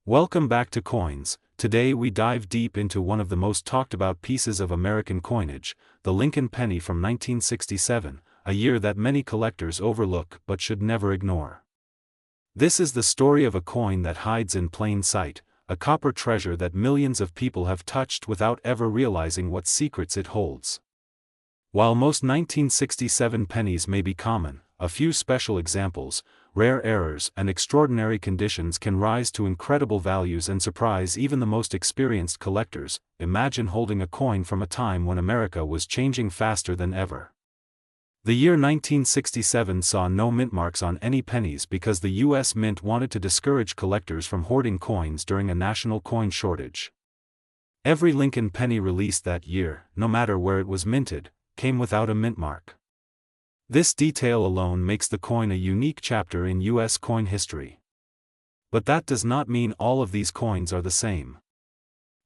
Welcome back to Coins. Today we dive deep into one of the most talked about pieces of American coinage, the Lincoln penny from 1967, a year that many collectors overlook but should never ignore. This is the story of a coin that hides in plain sight, a copper treasure that millions of people have touched without ever realizing what secrets it holds. While most 1967 pennies may be common, a few special examples, rare errors and extraordinary conditions can rise to incredible values and surprise even the most experienced collectors. Imagine holding a coin from a time when America was changing faster than ever. The year 1967 saw no mint marks on any pennies because the U.S. Mint wanted to discourage collectors from hoarding coins during a national coin shortage. Every Lincoln penny released that year, no matter where it was minted, came without a mint mark. This detail alone makes the coin a unique chapter in U.S. coin history. But that does not mean all of these coins are the same.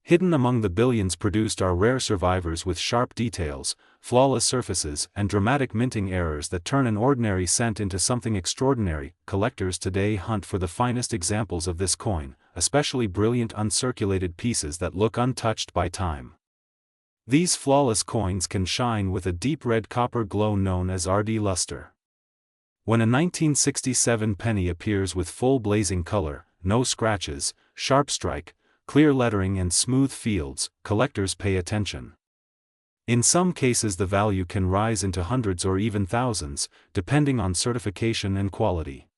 Hidden among the billions produced are rare survivors with sharp details, flawless surfaces, and dramatic minting errors that turn an ordinary cent into something extraordinary. Collectors today hunt for the finest examples of this coin, especially brilliant uncirculated pieces that look untouched by time. These flawless coins can shine with a deep red copper glow known as RD luster. When a 1967 penny appears with full blazing color, no scratches, sharp strike, clear lettering and smooth fields, collectors pay attention. In some cases the value can rise into hundreds or even thousands, depending on certification and quality.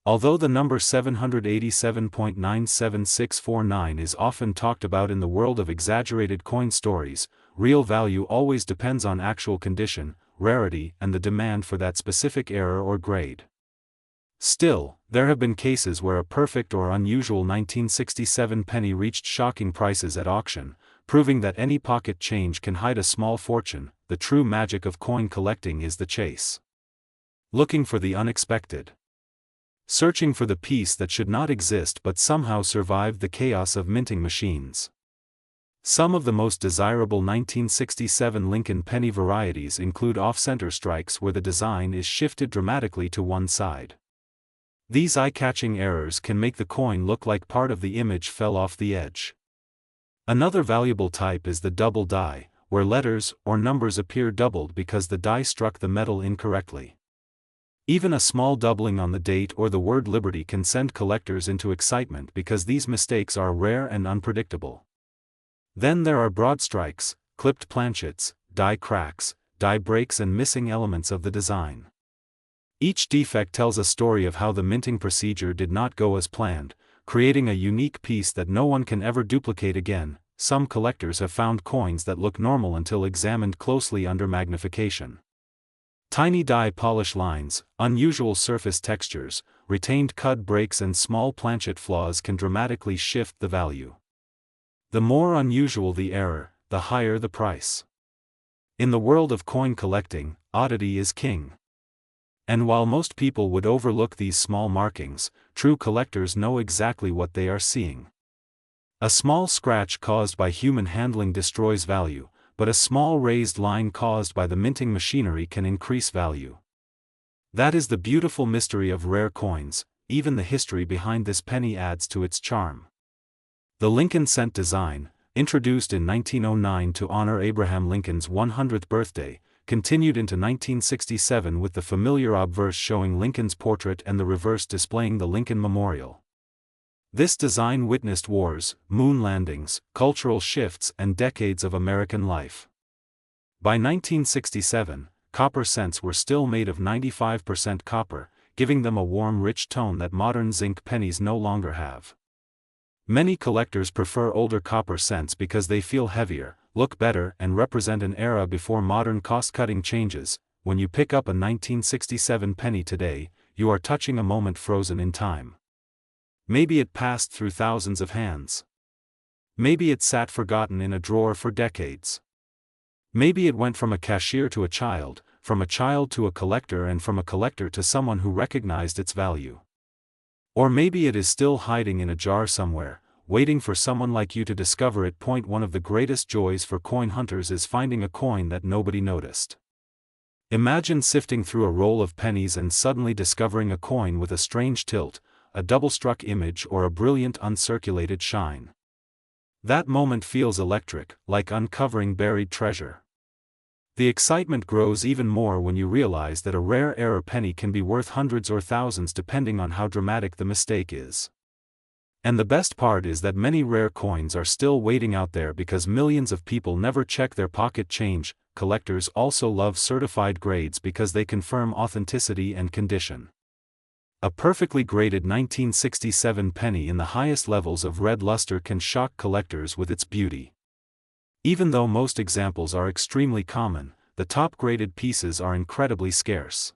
Although the number 787.97649 is often talked about in the world of exaggerated coin stories, real value always depends on actual condition, rarity, and the demand for that specific error or grade. Still, there have been cases where a perfect or unusual 1967 penny reached shocking prices at auction, proving that any pocket change can hide a small fortune. The true magic of coin collecting is the chase. Looking for the unexpected. Searching for the piece that should not exist but somehow survived the chaos of minting machines. Some of the most desirable 1967 Lincoln penny varieties include off-center strikes where the design is shifted dramatically to one side. These eye-catching errors can make the coin look like part of the image fell off the edge. Another valuable type is the double die, where letters or numbers appear doubled because the die struck the metal incorrectly. Even a small doubling on the date or the word Liberty can send collectors into excitement because these mistakes are rare and unpredictable. Then there are broad strikes, clipped planchets, die cracks, die breaks and missing elements of the design. Each defect tells a story of how the minting procedure did not go as planned, creating a unique piece that no one can ever duplicate again. Some collectors have found coins that look normal until examined closely under magnification. Tiny die polish lines, unusual surface textures, retained cut breaks and small planchet flaws can dramatically shift the value. The more unusual the error, the higher the price. In the world of coin collecting, oddity is king. And while most people would overlook these small markings, true collectors know exactly what they are seeing. A small scratch caused by human handling destroys value, but a small raised line caused by the minting machinery can increase value. That is the beautiful mystery of rare coins. Even the history behind this penny adds to its charm. The Lincoln cent design, introduced in 1909 to honor Abraham Lincoln's 100th birthday, continued into 1967 with the familiar obverse showing Lincoln's portrait and the reverse displaying the Lincoln Memorial. This design witnessed wars, moon landings, cultural shifts and decades of American life. By 1967, copper cents were still made of 95% copper, giving them a warm rich tone that modern zinc pennies no longer have. Many collectors prefer older copper cents because they feel heavier, look better and represent an era before modern cost-cutting changes. When you pick up a 1967 penny today, you are touching a moment frozen in time. Maybe it passed through thousands of hands. Maybe it sat forgotten in a drawer for decades. Maybe it went from a cashier to a child, from a child to a collector and from a collector to someone who recognized its value. Or maybe it is still hiding in a jar somewhere, waiting for someone like you to discover it. One of the greatest joys for coin hunters is finding a coin that nobody noticed. Imagine sifting through a roll of pennies and suddenly discovering a coin with a strange tilt, a double-struck image or a brilliant uncirculated shine. That moment feels electric, like uncovering buried treasure. The excitement grows even more when you realize that a rare error penny can be worth hundreds or thousands depending on how dramatic the mistake is. And the best part is that many rare coins are still waiting out there because millions of people never check their pocket change. Collectors also love certified grades because they confirm authenticity and condition. A perfectly graded 1967 penny in the highest levels of red luster can shock collectors with its beauty. Even though most examples are extremely common, the top-graded pieces are incredibly scarce.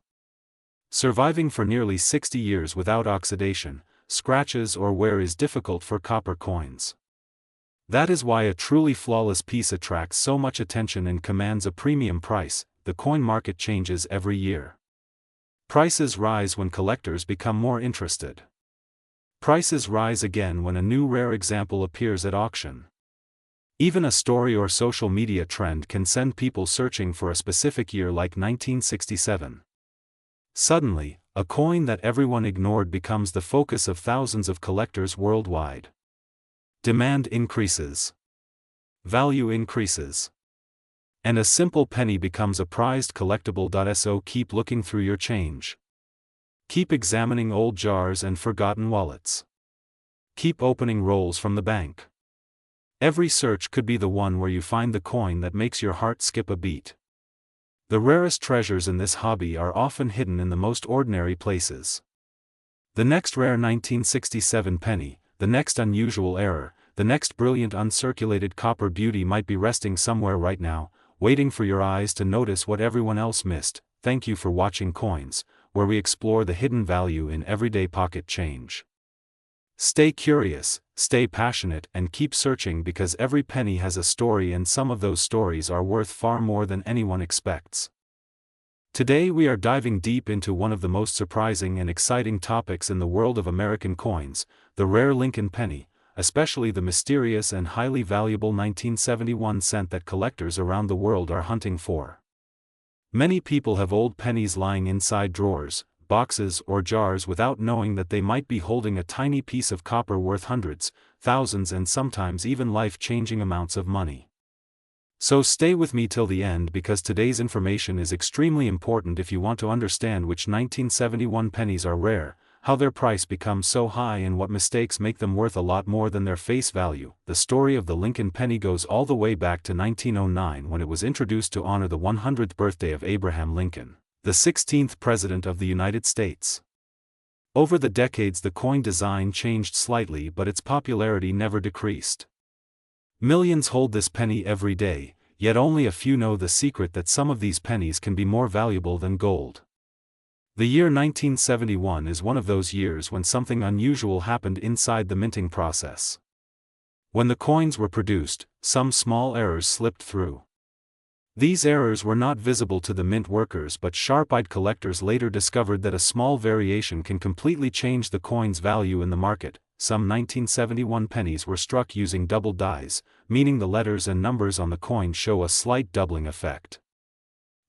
Surviving for nearly 60 years without oxidation, scratches or wear is difficult for copper coins. That is why a truly flawless piece attracts so much attention and commands a premium price. The coin market changes every year. Prices rise when collectors become more interested. Prices rise again when a new rare example appears at auction. Even a story or social media trend can send people searching for a specific year like 1967. Suddenly, a coin that everyone ignored becomes the focus of thousands of collectors worldwide. Demand increases. Value increases. And a simple penny becomes a prized collectible. So keep looking through your change. Keep examining old jars and forgotten wallets. Keep opening rolls from the bank. Every search could be the one where you find the coin that makes your heart skip a beat. The rarest treasures in this hobby are often hidden in the most ordinary places. The next rare 1967 penny, the next unusual error, the next brilliant uncirculated copper beauty might be resting somewhere right now, waiting for your eyes to notice what everyone else missed. Thank you for watching Coins, where we explore the hidden value in everyday pocket change. Stay curious, stay passionate, and keep searching because every penny has a story, and some of those stories are worth far more than anyone expects. Today we are diving deep into one of the most surprising and exciting topics in the world of American coins, the rare Lincoln penny, especially the mysterious and highly valuable 1971 cent that collectors around the world are hunting for. Many people have old pennies lying inside drawers, boxes, or jars without knowing that they might be holding a tiny piece of copper worth hundreds, thousands, and sometimes even life-changing amounts of money. So stay with me till the end because today's information is extremely important if you want to understand which 1971 pennies are rare, how their price becomes so high, and what mistakes make them worth a lot more than their face value. The story of the Lincoln penny goes all the way back to 1909 when it was introduced to honor the 100th birthday of Abraham Lincoln, the 16th President of the United States. Over the decades the coin design changed slightly, but its popularity never decreased. Millions hold this penny every day, yet only a few know the secret that some of these pennies can be more valuable than gold. The year 1971 is one of those years when something unusual happened inside the minting process. When the coins were produced, some small errors slipped through. These errors were not visible to the mint workers, but sharp-eyed collectors later discovered that a small variation can completely change the coin's value in the market. Some 1971 pennies were struck using double dies, meaning the letters and numbers on the coin show a slight doubling effect.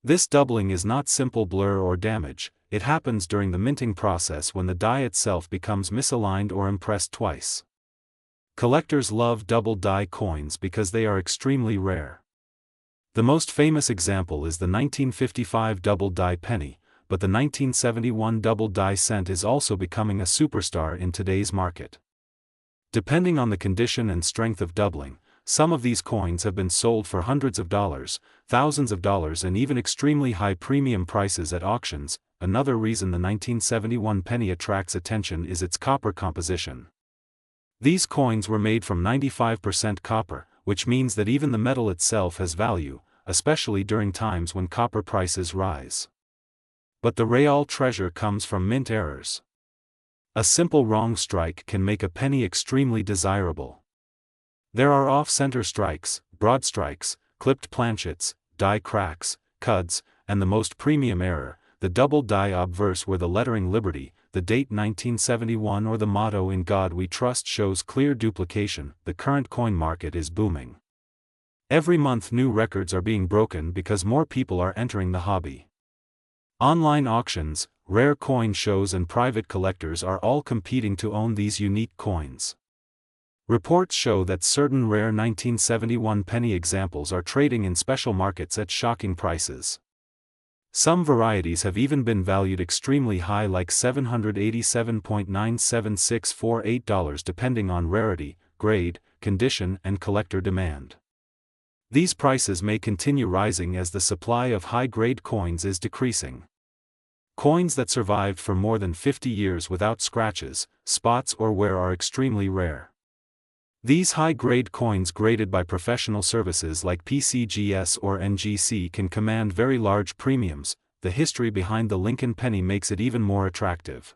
This doubling is not simple blur or damage, it happens during the minting process when the die itself becomes misaligned or impressed twice. Collectors love double die coins because they are extremely rare. The most famous example is the 1955 double die penny, but the 1971 double die cent is also becoming a superstar in today's market. Depending on the condition and strength of doubling, some of these coins have been sold for hundreds of dollars, thousands of dollars, and even extremely high premium prices at auctions. Another reason the 1971 penny attracts attention is its copper composition. These coins were made from 95% copper, which means that even the metal itself has value, especially during times when copper prices rise. But the real treasure comes from mint errors. A simple wrong strike can make a penny extremely desirable. There are off-center strikes, broad strikes, clipped planchets, die cracks, cuds, and the most premium error, the double die obverse, where the lettering Liberty, the date 1971, or the motto In God We Trust shows clear duplication. The current coin market is booming. Every month new records are being broken because more people are entering the hobby. Online auctions, rare coin shows and private collectors are all competing to own these unique coins. Reports show that certain rare 1971 penny examples are trading in special markets at shocking prices. Some varieties have even been valued extremely high, like $787.97648 depending on rarity, grade, condition and collector demand. These prices may continue rising as the supply of high-grade coins is decreasing. Coins that survived for more than 50 years without scratches, spots or wear are extremely rare. These high-grade coins graded by professional services like PCGS or NGC can command very large premiums. The history behind the Lincoln penny makes it even more attractive.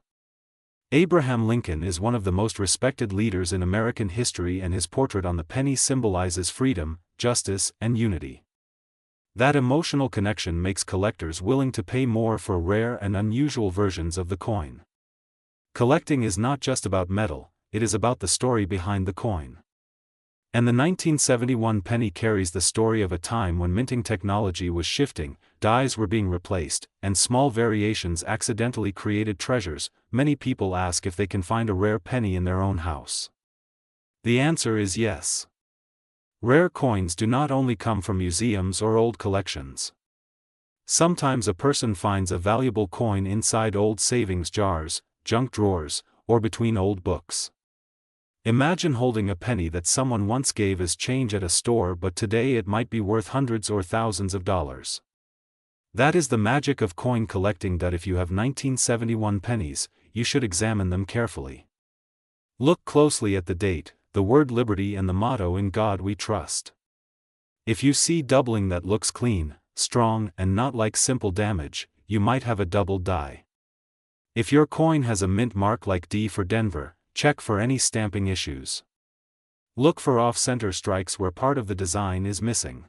Abraham Lincoln is one of the most respected leaders in American history, and his portrait on the penny symbolizes freedom, justice, and unity. That emotional connection makes collectors willing to pay more for rare and unusual versions of the coin. Collecting is not just about metal, it is about the story behind the coin. And the 1971 penny carries the story of a time when minting technology was shifting, dies were being replaced, and small variations accidentally created treasures. Many people ask if they can find a rare penny in their own house. The answer is yes. Rare coins do not only come from museums or old collections. Sometimes a person finds a valuable coin inside old savings jars, junk drawers, or between old books. Imagine holding a penny that someone once gave as change at a store, but today it might be worth hundreds or thousands of dollars. That is the magic of coin collecting, that if you have 1971 pennies, you should examine them carefully. Look closely at the date, the word liberty and the motto "In God We Trust." If you see doubling that looks clean, strong, and not like simple damage, you might have a double die. If your coin has a mint mark like D for Denver, check for any stamping issues. Look for off-center strikes where part of the design is missing.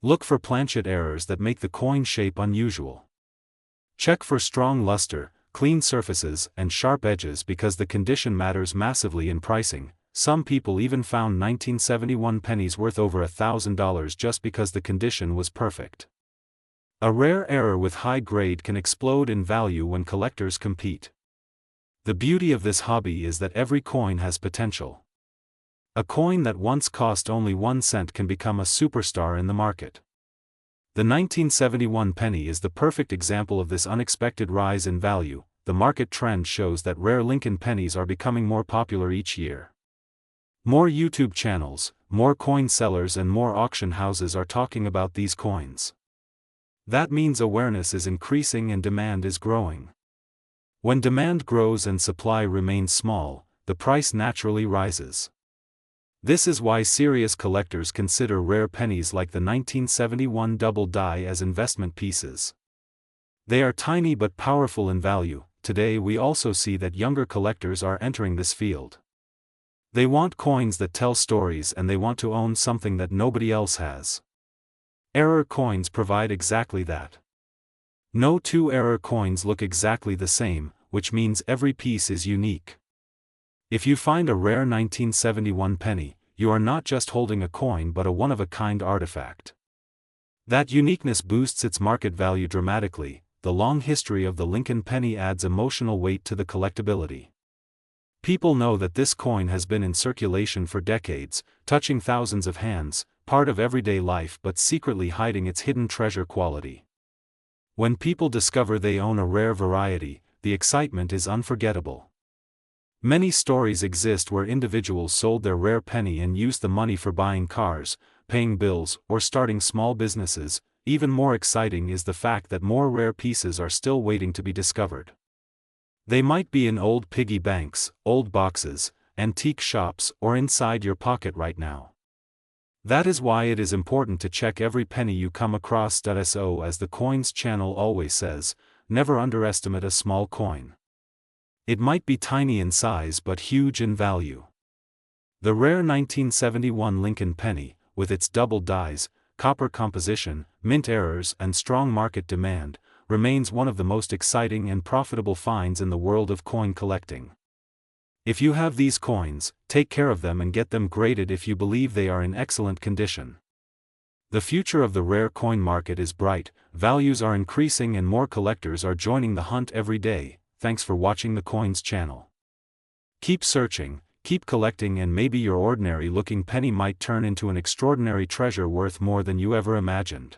Look for planchet errors that make the coin shape unusual. Check for strong luster, clean surfaces, and sharp edges, because the condition matters massively in pricing. Some people even found 1971 pennies worth over $1,000 just because the condition was perfect. A rare error with high grade can explode in value when collectors compete. The beauty of this hobby is that every coin has potential. A coin that once cost only 1 cent can become a superstar in the market. The 1971 penny is the perfect example of this unexpected rise in value. The market trend shows that rare Lincoln pennies are becoming more popular each year. More YouTube channels, more coin sellers, and more auction houses are talking about these coins. That means awareness is increasing and demand is growing. When demand grows and supply remains small, the price naturally rises. This is why serious collectors consider rare pennies like the 1971 double die as investment pieces. They are tiny but powerful in value. Today we also see that younger collectors are entering this field. They want coins that tell stories, and they want to own something that nobody else has. Error coins provide exactly that. No two error coins look exactly the same, which means every piece is unique. If you find a rare 1971 penny, you are not just holding a coin but a one-of-a-kind artifact. That uniqueness boosts its market value dramatically. The long history of the Lincoln penny adds emotional weight to the collectability. People know that this coin has been in circulation for decades, touching thousands of hands, part of everyday life, but secretly hiding its hidden treasure quality. When people discover they own a rare variety, the excitement is unforgettable. Many stories exist where individuals sold their rare penny and used the money for buying cars, paying bills, or starting small businesses. Even more exciting is the fact that more rare pieces are still waiting to be discovered. They might be in old piggy banks, old boxes, antique shops, or inside your pocket right now. That is why it is important to check every penny you come across. So, as the Coins channel always says, never underestimate a small coin. It might be tiny in size but huge in value. The rare 1971 Lincoln penny, with its double dies, copper composition, mint errors, and strong market demand, remains one of the most exciting and profitable finds in the world of coin collecting. If you have these coins, take care of them and get them graded if you believe they are in excellent condition. The future of the rare coin market is bright, values are increasing and more collectors are joining the hunt every day. Thanks for watching the Coins channel. Keep searching, keep collecting, and maybe your ordinary looking penny might turn into an extraordinary treasure worth more than you ever imagined.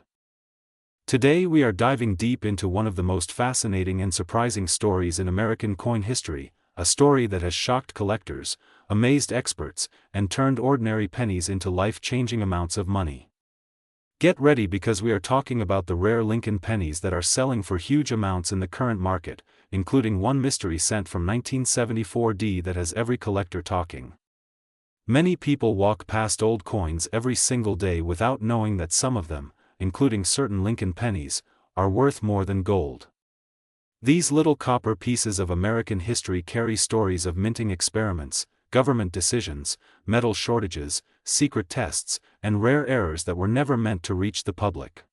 Today we are diving deep into one of the most fascinating and surprising stories in American coin history, a story that has shocked collectors, amazed experts, and turned ordinary pennies into life-changing amounts of money. Get ready, because we are talking about the rare Lincoln pennies that are selling for huge amounts in the current market, including one mystery cent from 1974 that has every collector talking. Many people walk past old coins every single day without knowing that some of them, including certain Lincoln pennies, are worth more than gold. These little copper pieces of American history carry stories of minting experiments, government decisions, metal shortages, secret tests, and rare errors that were never meant to reach the public.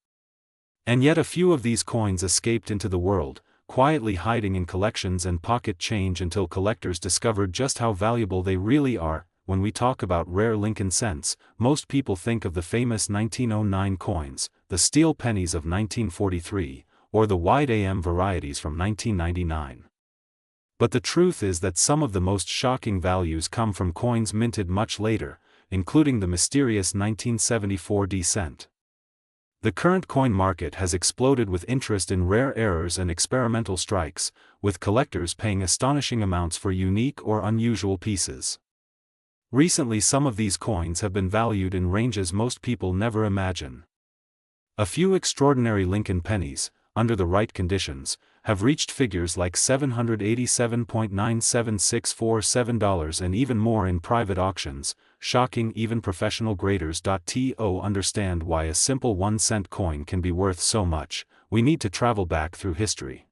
And yet a few of these coins escaped into the world, quietly hiding in collections and pocket change until collectors discovered just how valuable they really are. When we talk about rare Lincoln cents, most people think of the famous 1909 coins, the steel pennies of 1943, or the wide AM varieties from 1999. But the truth is that some of the most shocking values come from coins minted much later, including the mysterious 1974 cent. The current coin market has exploded with interest in rare errors and experimental strikes, with collectors paying astonishing amounts for unique or unusual pieces. Recently, some of these coins have been valued in ranges most people never imagine. A few extraordinary Lincoln pennies, under the right conditions, have reached figures like $787.97647 and even more in private auctions, shocking even professional graders. To understand why a simple 1-cent coin can be worth so much, we need to travel back through history.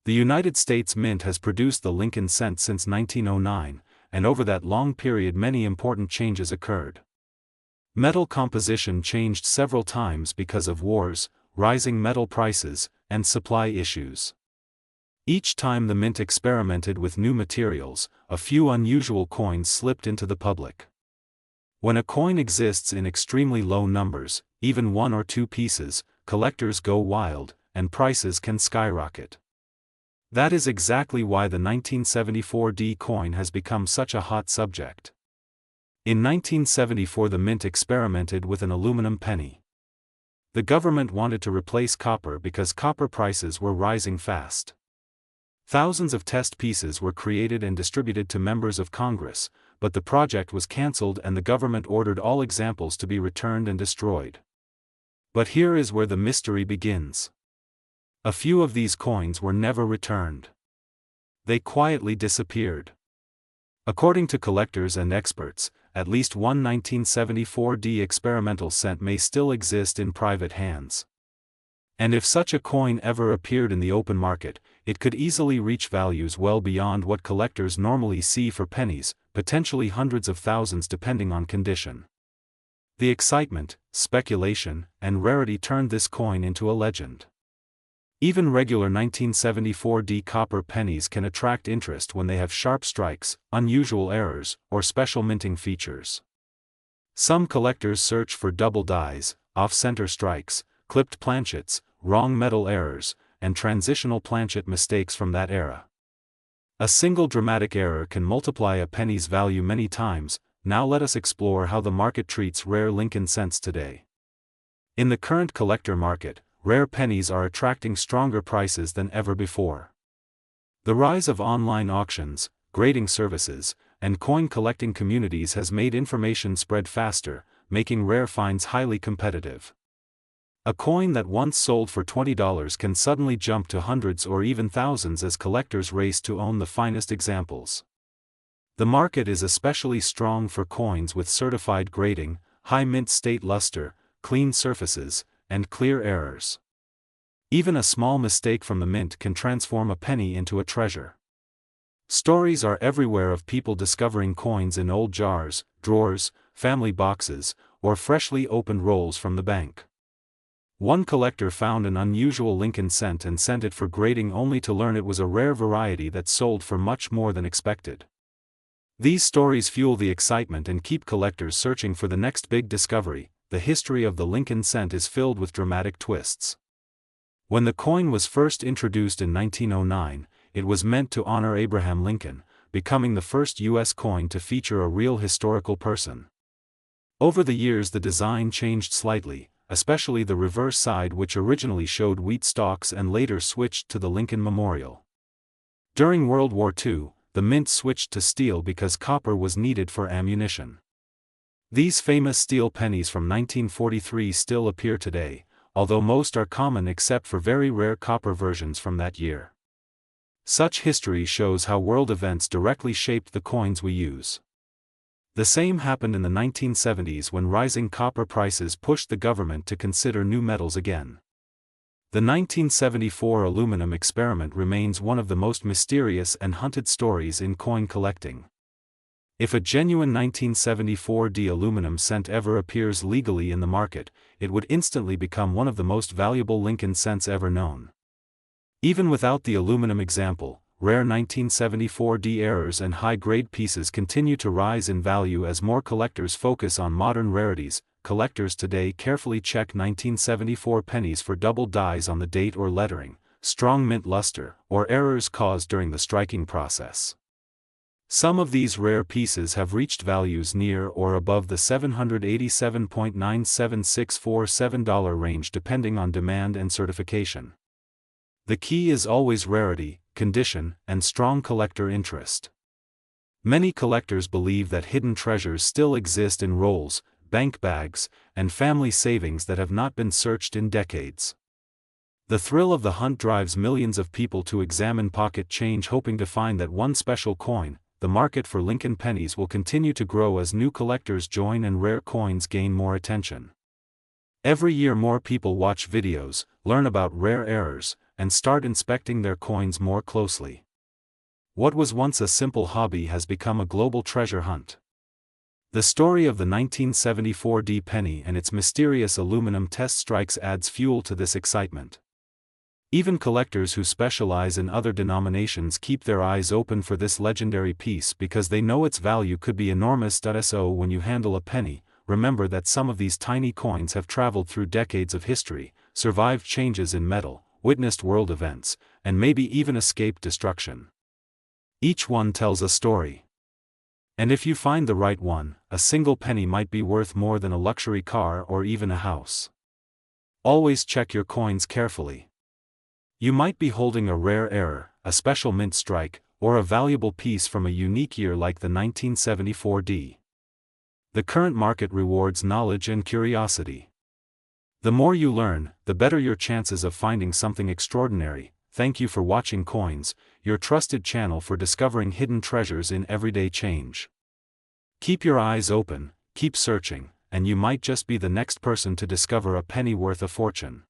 The United States Mint has produced the Lincoln cent since 1909, and over that long period many important changes occurred. Metal composition changed several times because of wars, rising metal prices, and supply issues. Each time the mint experimented with new materials, a few unusual coins slipped into the public. When a coin exists in extremely low numbers, even 1 or 2 pieces, collectors go wild, and prices can skyrocket. That is exactly why the 1974 coin has become such a hot subject. In 1974 the mint experimented with an aluminum penny. The government wanted to replace copper because copper prices were rising fast. Thousands of test pieces were created and distributed to members of Congress, but the project was cancelled and the government ordered all examples to be returned and destroyed. But here is where the mystery begins. A few of these coins were never returned. They quietly disappeared. According to collectors and experts, at least one 1974 experimental cent may still exist in private hands. And if such a coin ever appeared in the open market, it could easily reach values well beyond what collectors normally see for pennies, potentially hundreds of thousands depending on condition. The excitement, speculation, and rarity turned this coin into a legend. Even regular 1974 copper pennies can attract interest when they have sharp strikes, unusual errors, or special minting features. Some collectors search for double dies, off-center strikes, clipped planchets, wrong metal errors, and transitional planchet mistakes from that era. A single dramatic error can multiply a penny's value many times. Now let us explore how the market treats rare Lincoln cents today. In the current collector market, rare pennies are attracting stronger prices than ever before. The rise of online auctions, grading services, and coin collecting communities has made information spread faster, making rare finds highly competitive. A coin that once sold for $20 can suddenly jump to hundreds or even thousands as collectors race to own the finest examples. The market is especially strong for coins with certified grading, high mint state luster, clean surfaces, and clear errors. Even a small mistake from the mint can transform a penny into a treasure. Stories are everywhere of people discovering coins in old jars, drawers, family boxes, or freshly opened rolls from the bank. One collector found an unusual Lincoln cent and sent it for grading only to learn it was a rare variety that sold for much more than expected. These stories fuel the excitement and keep collectors searching for the next big discovery. the history of the Lincoln cent is filled with dramatic twists. When the coin was first introduced in 1909, it was meant to honor Abraham Lincoln, becoming the first U.S. coin to feature a real historical person. Over the years the design changed slightly, especially the reverse side, which originally showed wheat stalks and later switched to the Lincoln Memorial. During World War II, the mint switched to steel because copper was needed for ammunition. These famous steel pennies from 1943 still appear today, although most are common except for very rare copper versions from that year. Such history shows how world events directly shaped the coins we use. The same happened in the 1970s when rising copper prices pushed the government to consider new metals again. The 1974 aluminum experiment remains one of the most mysterious and hunted stories in coin collecting. If a genuine 1974D aluminum cent ever appears legally in the market, it would instantly become one of the most valuable Lincoln cents ever known. Even without the aluminum example, rare 1974D errors and high-grade pieces continue to rise in value as more collectors focus on modern rarities. Collectors today carefully check 1974 pennies for double dies on the date or lettering, strong mint luster, or errors caused during the striking process. Some of these rare pieces have reached values near or above the $787.97647 range depending on demand and certification. The key is always rarity, condition, and strong collector interest. Many collectors believe that hidden treasures still exist in rolls, bank bags, and family savings that have not been searched in decades. The thrill of the hunt drives millions of people to examine pocket change hoping to find that one special coin. The market for Lincoln pennies will continue to grow as new collectors join and rare coins gain more attention. Every year more people watch videos, learn about rare errors, and start inspecting their coins more closely. What was once a simple hobby has become a global treasure hunt. The story of the 1974D penny and its mysterious aluminum test strikes adds fuel to this excitement. Even collectors who specialize in other denominations keep their eyes open for this legendary piece because they know its value could be enormous. So when you handle a penny, remember that some of these tiny coins have traveled through decades of history, survived changes in metal, witnessed world events, and maybe even escaped destruction. Each one tells a story. And if you find the right one, a single penny might be worth more than a luxury car or even a house. Always check your coins carefully. You might be holding a rare error, a special mint strike, or a valuable piece from a unique year like the 1974D. The current market rewards knowledge and curiosity. The more you learn, the better your chances of finding something extraordinary. Thank you for watching Coins, your trusted channel for discovering hidden treasures in everyday change. Keep your eyes open, keep searching, and you might just be the next person to discover a penny worth a fortune.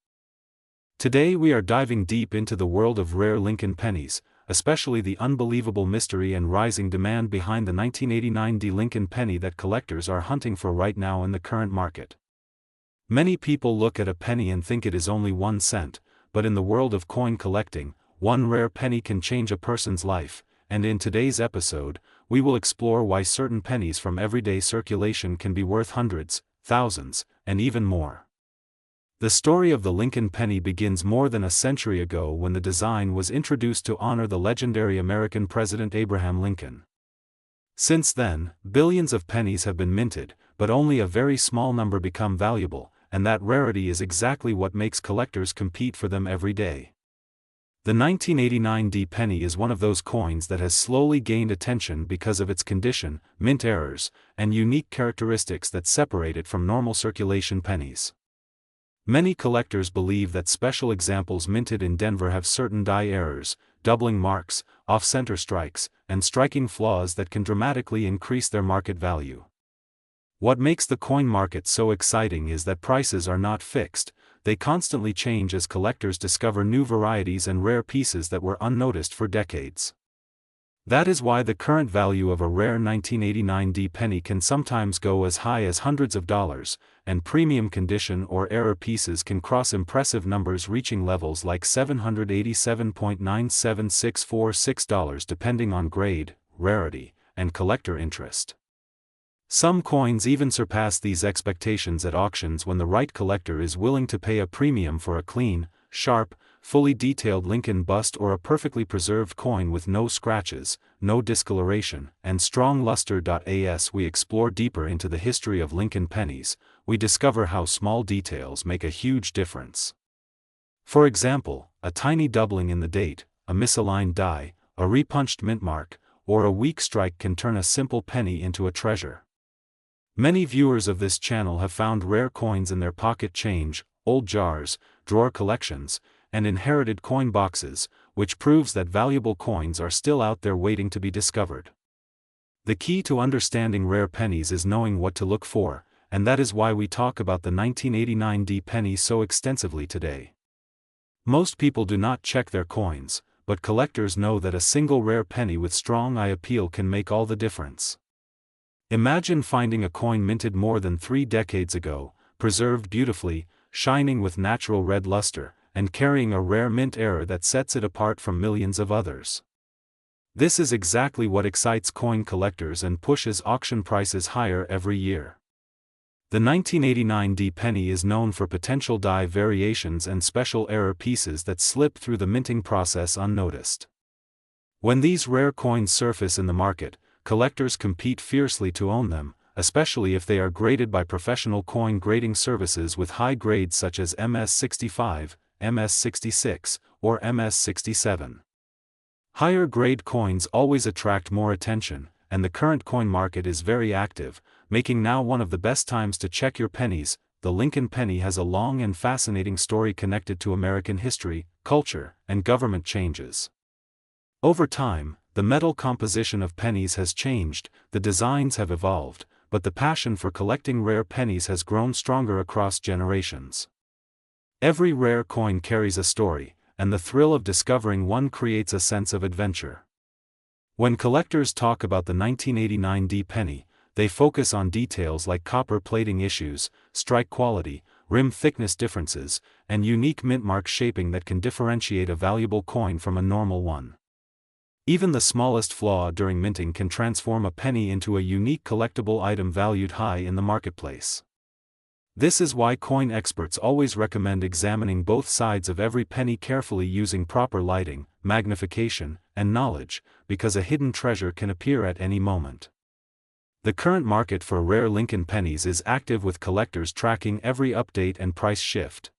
Today we are diving deep into the world of rare Lincoln pennies, especially the unbelievable mystery and rising demand behind the 1989D Lincoln penny that collectors are hunting for right now in the current market. Many people look at a penny and think it is only 1 cent, but in the world of coin collecting, one rare penny can change a person's life, and in today's episode, we will explore why certain pennies from everyday circulation can be worth hundreds, thousands, and even more. The story of the Lincoln penny begins more than a century ago when the design was introduced to honor the legendary American President Abraham Lincoln. Since then, billions of pennies have been minted, but only a very small number become valuable, and that rarity is exactly what makes collectors compete for them every day. The 1989D penny is one of those coins that has slowly gained attention because of its condition, mint errors, and unique characteristics that separate it from normal circulation pennies. Many collectors believe that special examples minted in Denver have certain die errors, doubling marks, off-center strikes, and striking flaws that can dramatically increase their market value. What makes the coin market so exciting is that prices are not fixed, they constantly change as collectors discover new varieties and rare pieces that were unnoticed for decades. That is why the current value of a rare 1989D penny can sometimes go as high as hundreds of dollars, and premium condition or error pieces can cross impressive numbers reaching levels like $787.97646 depending on grade, rarity, and collector interest. Some coins even surpass these expectations at auctions when the right collector is willing to pay a premium for a clean, sharp, fully detailed Lincoln bust or a perfectly preserved coin with no scratches, no discoloration, and strong luster. As we explore deeper into the history of Lincoln pennies, we discover how small details make a huge difference. For example, a tiny doubling in the date, a misaligned die, a repunched mint mark, or a weak strike can turn a simple penny into a treasure. Many viewers of this channel have found rare coins in their pocket change, old jars, drawer collections, and inherited coin boxes, which proves that valuable coins are still out there waiting to be discovered. The key to understanding rare pennies is knowing what to look for, and that is why we talk about the 1989 D penny so extensively today. Most people do not check their coins, but collectors know that a single rare penny with strong eye appeal can make all the difference. Imagine finding a coin minted more than 3 decades ago, preserved beautifully, shining with natural red luster, and carrying a rare mint error that sets it apart from millions of others. This is exactly what excites coin collectors and pushes auction prices higher every year. The 1989 D penny is known for potential die variations and special error pieces that slip through the minting process unnoticed. When these rare coins surface in the market, collectors compete fiercely to own them, especially if they are graded by professional coin grading services with high grades such as MS65, MS66, or MS67. Higher grade coins always attract more attention, and the current coin market is very active, making now one of the best times to check your pennies. The Lincoln penny has a long and fascinating story connected to American history, culture, and government changes. Over time, the metal composition of pennies has changed, the designs have evolved, but the passion for collecting rare pennies has grown stronger across generations. Every rare coin carries a story, and the thrill of discovering one creates a sense of adventure. When collectors talk about the 1989 D penny, they focus on details like copper plating issues, strike quality, rim thickness differences, and unique mint mark shaping that can differentiate a valuable coin from a normal one. Even the smallest flaw during minting can transform a penny into a unique collectible item valued high in the marketplace. This is why coin experts always recommend examining both sides of every penny carefully using proper lighting, magnification, and knowledge, because a hidden treasure can appear at any moment. The current market for rare Lincoln pennies is active with collectors tracking every update and price shift.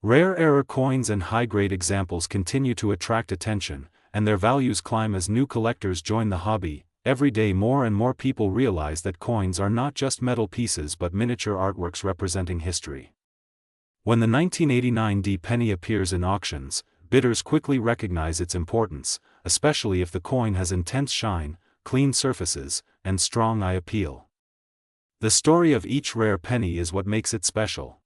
Rare error coins and high-grade examples continue to attract attention, and their values climb as new collectors join the hobby. Every day more and more people realize that coins are not just metal pieces but miniature artworks representing history. When the 1989 D penny appears in auctions, bidders quickly recognize its importance, especially if the coin has intense shine, clean surfaces, and strong eye appeal. The story of each rare penny is what makes it special.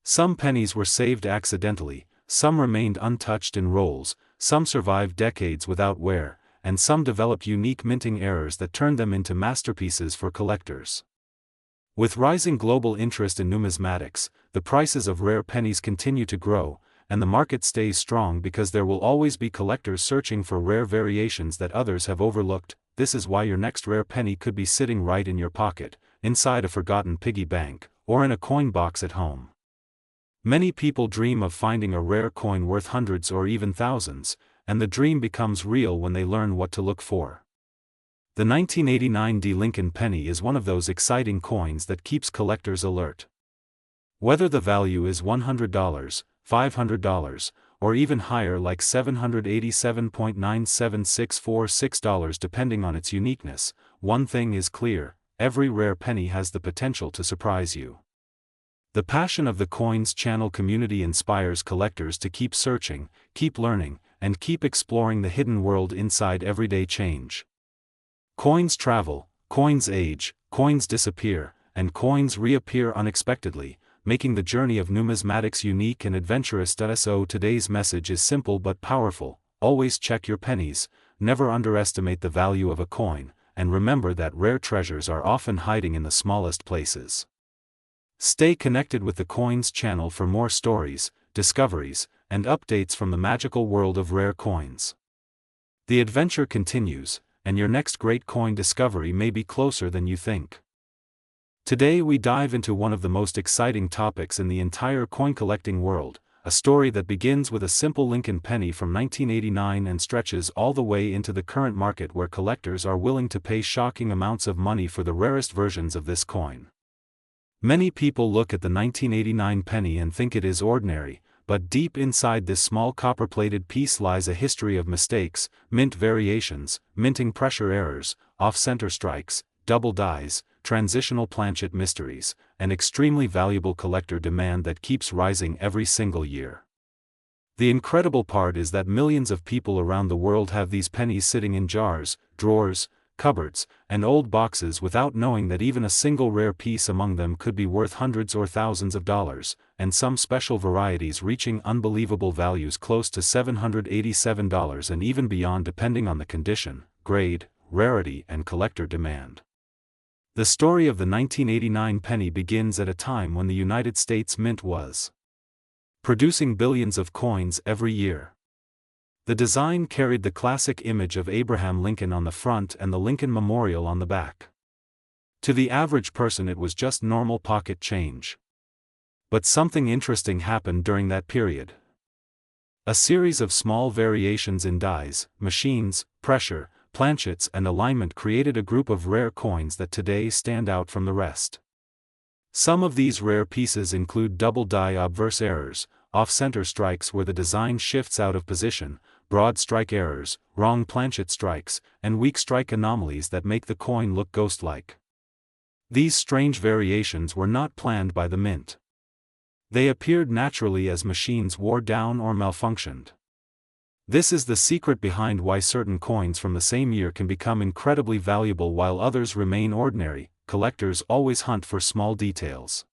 Some pennies were saved accidentally, some remained untouched in rolls, some survived decades without wear, and some developed unique minting errors that turned them into masterpieces for collectors. With rising global interest in numismatics, the prices of rare pennies continue to grow, and the market stays strong because there will always be collectors searching for rare variations that others have overlooked. This is why your next rare penny could be sitting right in your pocket, inside a forgotten piggy bank, or in a coin box at home. Many people dream of finding a rare coin worth hundreds or even thousands, and the dream becomes real when they learn what to look for. The 1989 D Lincoln penny is one of those exciting coins that keeps collectors alert. Whether the value is $100, $500, or even higher like $787.97646 depending on its uniqueness, one thing is clear: every rare penny has the potential to surprise you. The passion of the Coins Channel community inspires collectors to keep searching, keep learning, and keep exploring the hidden world inside everyday change. Coins travel, coins age, coins disappear, and coins reappear unexpectedly, making the journey of numismatics unique and adventurous. So today's message is simple but powerful: always check your pennies, never underestimate the value of a coin, and remember that rare treasures are often hiding in the smallest places. Stay connected with the Coins Channel for more stories, discoveries, and updates from the magical world of rare coins. The adventure continues, and your next great coin discovery may be closer than you think. Today we dive into one of the most exciting topics in the entire coin collecting world, a story that begins with a simple Lincoln penny from 1989 and stretches all the way into the current market where collectors are willing to pay shocking amounts of money for the rarest versions of this coin. Many people look at the 1989 penny and think it is ordinary, but deep inside this small copper-plated piece lies a history of mistakes, mint variations, minting pressure errors, off-center strikes, double dies, transitional planchet mysteries, and extremely valuable collector demand that keeps rising every single year. The incredible part is that millions of people around the world have these pennies sitting in jars, drawers, cupboards, and old boxes without knowing that even a single rare piece among them could be worth hundreds or thousands of dollars, and some special varieties reaching unbelievable values close to $787 and even beyond depending on the condition, grade, rarity, and collector demand. The story of the 1989 penny begins at a time when the United States Mint was producing billions of coins every year. The design carried the classic image of Abraham Lincoln on the front and the Lincoln Memorial on the back. To the average person it was just normal pocket change. But something interesting happened during that period. A series of small variations in dies, machines, pressure, planchets and alignment created a group of rare coins that today stand out from the rest. Some of these rare pieces include double die obverse errors, off-center strikes where the design shifts out of position, broad strike errors, wrong planchet strikes, and weak strike anomalies that make the coin look ghost-like. These strange variations were not planned by the mint. They appeared naturally as machines wore down or malfunctioned. This is the secret behind why certain coins from the same year can become incredibly valuable while others remain ordinary. Collectors always hunt for small details.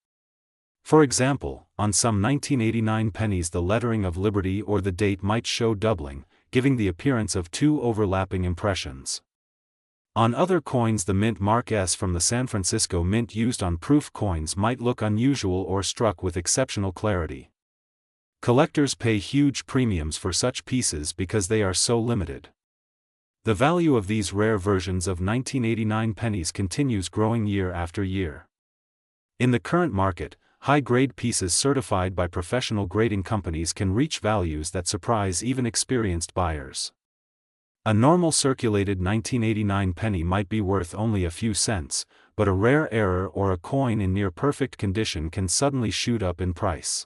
For example, on some 1989 pennies the lettering of Liberty or the date might show doubling, giving the appearance of two overlapping impressions. On other coins the mint mark S from the San Francisco Mint used on proof coins might look unusual or struck with exceptional clarity. Collectors pay huge premiums for such pieces because they are so limited. The value of these rare versions of 1989 pennies continues growing year after year. In the current market, high-grade pieces certified by professional grading companies can reach values that surprise even experienced buyers. A normal circulated 1989 penny might be worth only a few cents, but a rare error or a coin in near-perfect condition can suddenly shoot up in price.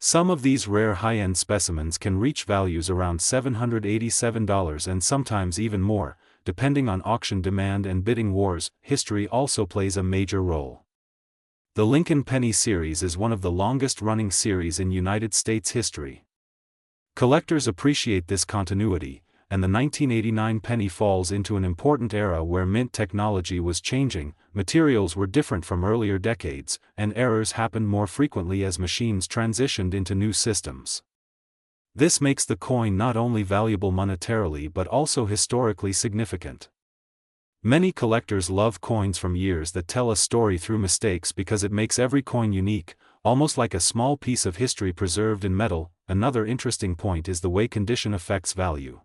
Some of these rare high-end specimens can reach values around $787 and sometimes even more, depending on auction demand and bidding wars. History also plays a major role. The Lincoln Penny series is one of the longest-running series in United States history. Collectors appreciate this continuity, and the 1989 penny falls into an important era where mint technology was changing, materials were different from earlier decades, and errors happened more frequently as machines transitioned into new systems. This makes the coin not only valuable monetarily but also historically significant. Many collectors love coins from years that tell a story through mistakes because it makes every coin unique, almost like a small piece of history preserved in metal. Another interesting point is the way condition affects value.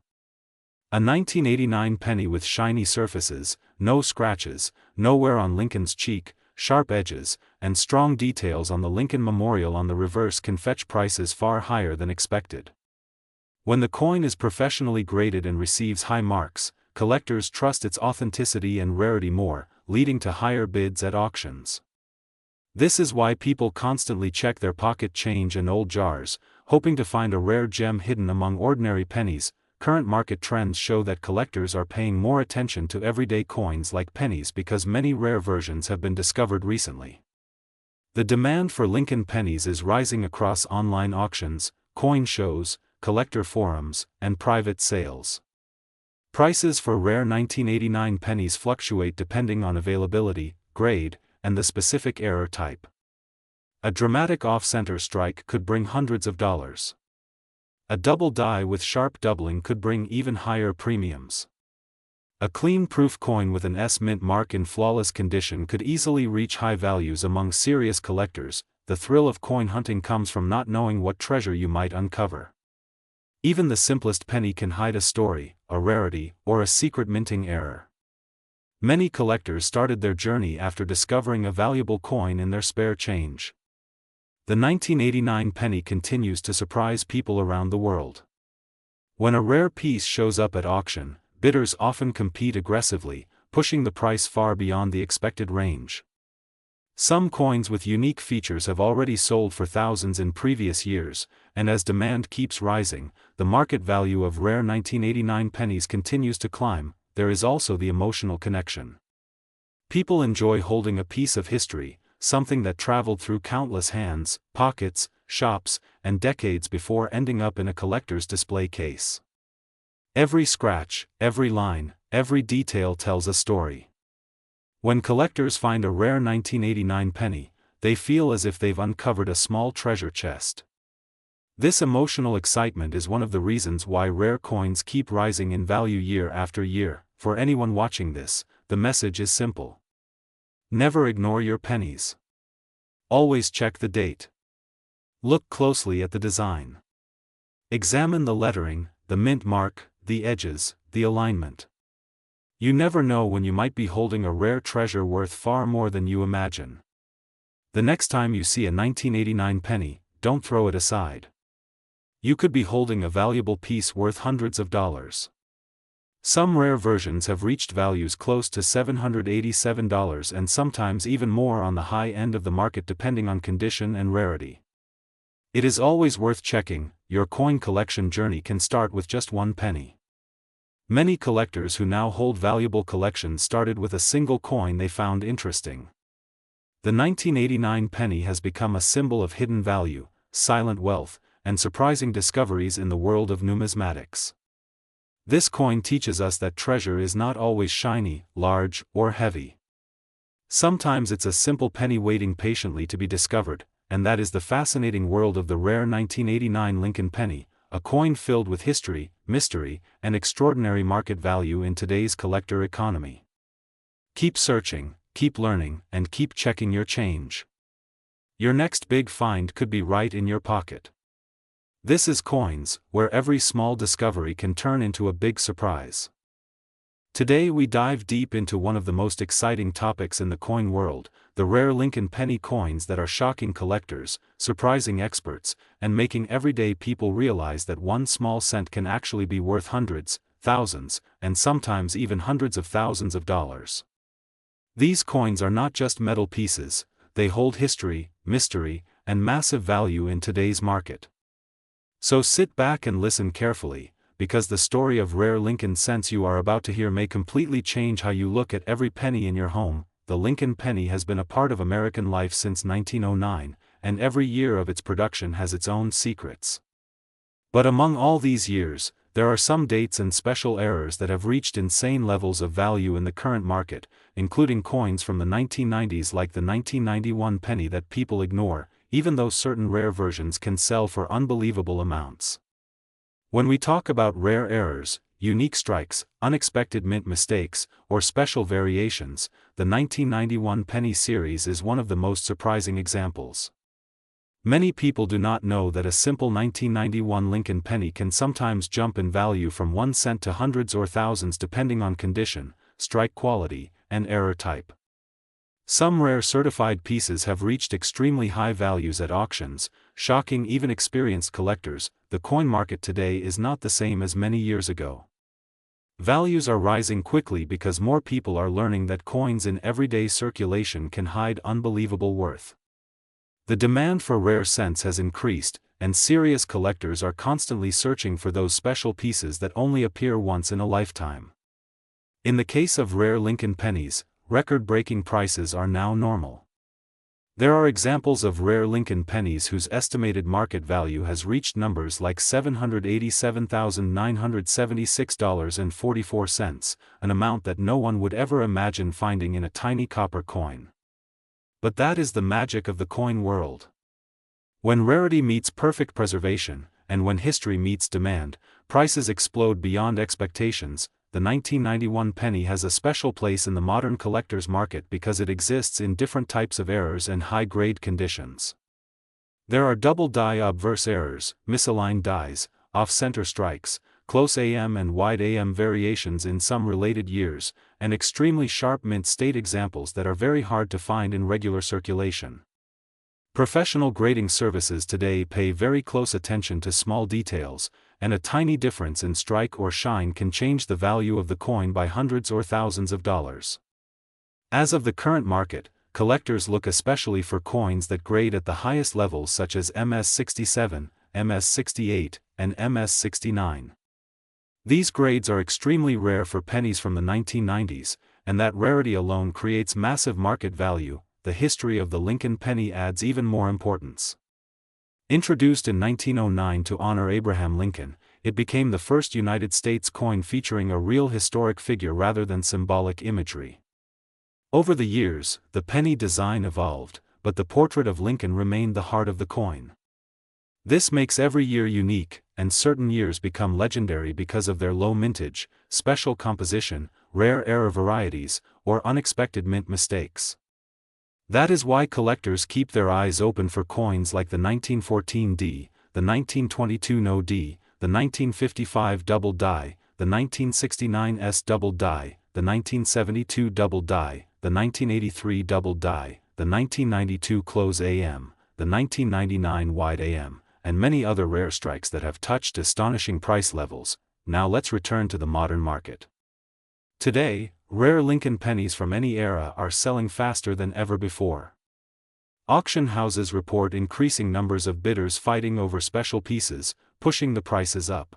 A 1989 penny with shiny surfaces, no scratches, no wear on Lincoln's cheek, sharp edges, and strong details on the Lincoln Memorial on the reverse can fetch prices far higher than expected. When the coin is professionally graded and receives high marks, collectors trust its authenticity and rarity more, leading to higher bids at auctions. This is why people constantly check their pocket change and old jars, hoping to find a rare gem hidden among ordinary pennies. Current market trends show that collectors are paying more attention to everyday coins like pennies because many rare versions have been discovered recently. The demand for Lincoln pennies is rising across online auctions, coin shows, collector forums, and private sales. Prices for rare 1989 pennies fluctuate depending on availability, grade, and the specific error type. A dramatic off-center strike could bring hundreds of dollars. A double die with sharp doubling could bring even higher premiums. A clean proof coin with an S mint mark in flawless condition could easily reach high values among serious collectors. The thrill of coin hunting comes from not knowing what treasure you might uncover. Even the simplest penny can hide a story, a rarity, or a secret minting error. Many collectors started their journey after discovering a valuable coin in their spare change. The 1989 penny continues to surprise people around the world. When a rare piece shows up at auction, bidders often compete aggressively, pushing the price far beyond the expected range. Some coins with unique features have already sold for thousands in previous years, and as demand keeps rising, the market value of rare 1989 pennies continues to climb. There is also the emotional connection. People enjoy holding a piece of history, something that traveled through countless hands, pockets, shops, and decades before ending up in a collector's display case. Every scratch, every line, every detail tells a story. When collectors find a rare 1989 penny, they feel as if they've uncovered a small treasure chest. This emotional excitement is one of the reasons why rare coins keep rising in value year after year. For anyone watching this, the message is simple. Never ignore your pennies. Always check the date. Look closely at the design. Examine the lettering, the mint mark, the edges, the alignment. You never know when you might be holding a rare treasure worth far more than you imagine. The next time you see a 1989 penny, don't throw it aside. You could be holding a valuable piece worth hundreds of dollars. Some rare versions have reached values close to $787 and sometimes even more on the high end of the market depending on condition and rarity. It is always worth checking. Your coin collection journey can start with just one penny. Many collectors who now hold valuable collections started with a single coin they found interesting. The 1989 penny has become a symbol of hidden value, silent wealth, and surprising discoveries in the world of numismatics. This coin teaches us that treasure is not always shiny, large, or heavy. Sometimes it's a simple penny waiting patiently to be discovered, and that is the fascinating world of the rare 1989 Lincoln penny, a coin filled with history, mystery, and extraordinary market value in today's collector economy. Keep searching, keep learning, and keep checking your change. Your next big find could be right in your pocket. This is Coins, where every small discovery can turn into a big surprise. Today we dive deep into one of the most exciting topics in the coin world, the rare Lincoln penny coins that are shocking collectors, surprising experts, and making everyday people realize that one small cent can actually be worth hundreds, thousands, and sometimes even hundreds of thousands of dollars. These coins are not just metal pieces, they hold history, mystery, and massive value in today's market. So sit back and listen carefully, because the story of rare Lincoln cents you are about to hear may completely change how you look at every penny in your home. The Lincoln penny has been a part of American life since 1909, and every year of its production has its own secrets. But among all these years, there are some dates and special errors that have reached insane levels of value in the current market, including coins from the 1990s like the 1991 penny that people ignore, even though certain rare versions can sell for unbelievable amounts. When we talk about rare errors, unique strikes, unexpected mint mistakes, or special variations, the 1991 penny series is one of the most surprising examples. Many people do not know that a simple 1991 Lincoln penny can sometimes jump in value from 1 cent to hundreds or thousands depending on condition, strike quality, and error type. Some rare certified pieces have reached extremely high values at auctions, shocking even experienced collectors. The coin market today is not the same as many years ago. Values are rising quickly because more people are learning that coins in everyday circulation can hide unbelievable worth. The demand for rare cents has increased, and serious collectors are constantly searching for those special pieces that only appear once in a lifetime. In the case of rare Lincoln pennies, record-breaking prices are now normal. There are examples of rare Lincoln pennies whose estimated market value has reached numbers like $787,976.44, an amount that no one would ever imagine finding in a tiny copper coin. But that is the magic of the coin world. When rarity meets perfect preservation, and when history meets demand, prices explode beyond expectations. The 1991 penny has a special place in the modern collector's market because it exists in different types of errors and high-grade conditions. There are double die obverse errors, misaligned dies, off-center strikes, close AM and wide AM variations in some related years, and extremely sharp mint state examples that are very hard to find in regular circulation. Professional grading services today pay very close attention to small details, and a tiny difference in strike or shine can change the value of the coin by hundreds or thousands of dollars. As of the current market, collectors look especially for coins that grade at the highest levels such as MS67, MS68, and MS69. These grades are extremely rare for pennies from the 1990s, and that rarity alone creates massive market value. The history of the Lincoln penny adds even more importance. Introduced in 1909 to honor Abraham Lincoln, it became the first United States coin featuring a real historic figure rather than symbolic imagery. Over the years, the penny design evolved, but the portrait of Lincoln remained the heart of the coin. This makes every year unique, and certain years become legendary because of their low mintage, special composition, rare error varieties, or unexpected mint mistakes. That is why collectors keep their eyes open for coins like the 1914 D, the 1922 No D, the 1955 Double Die, the 1969 S Double Die, the 1972 Double Die, the 1983 Double Die, the 1992 Close AM, the 1999 Wide AM, and many other rare strikes that have touched astonishing price levels. Now let's return to the modern market. Today, rare Lincoln pennies from any era are selling faster than ever before. Auction houses report increasing numbers of bidders fighting over special pieces, pushing the prices up.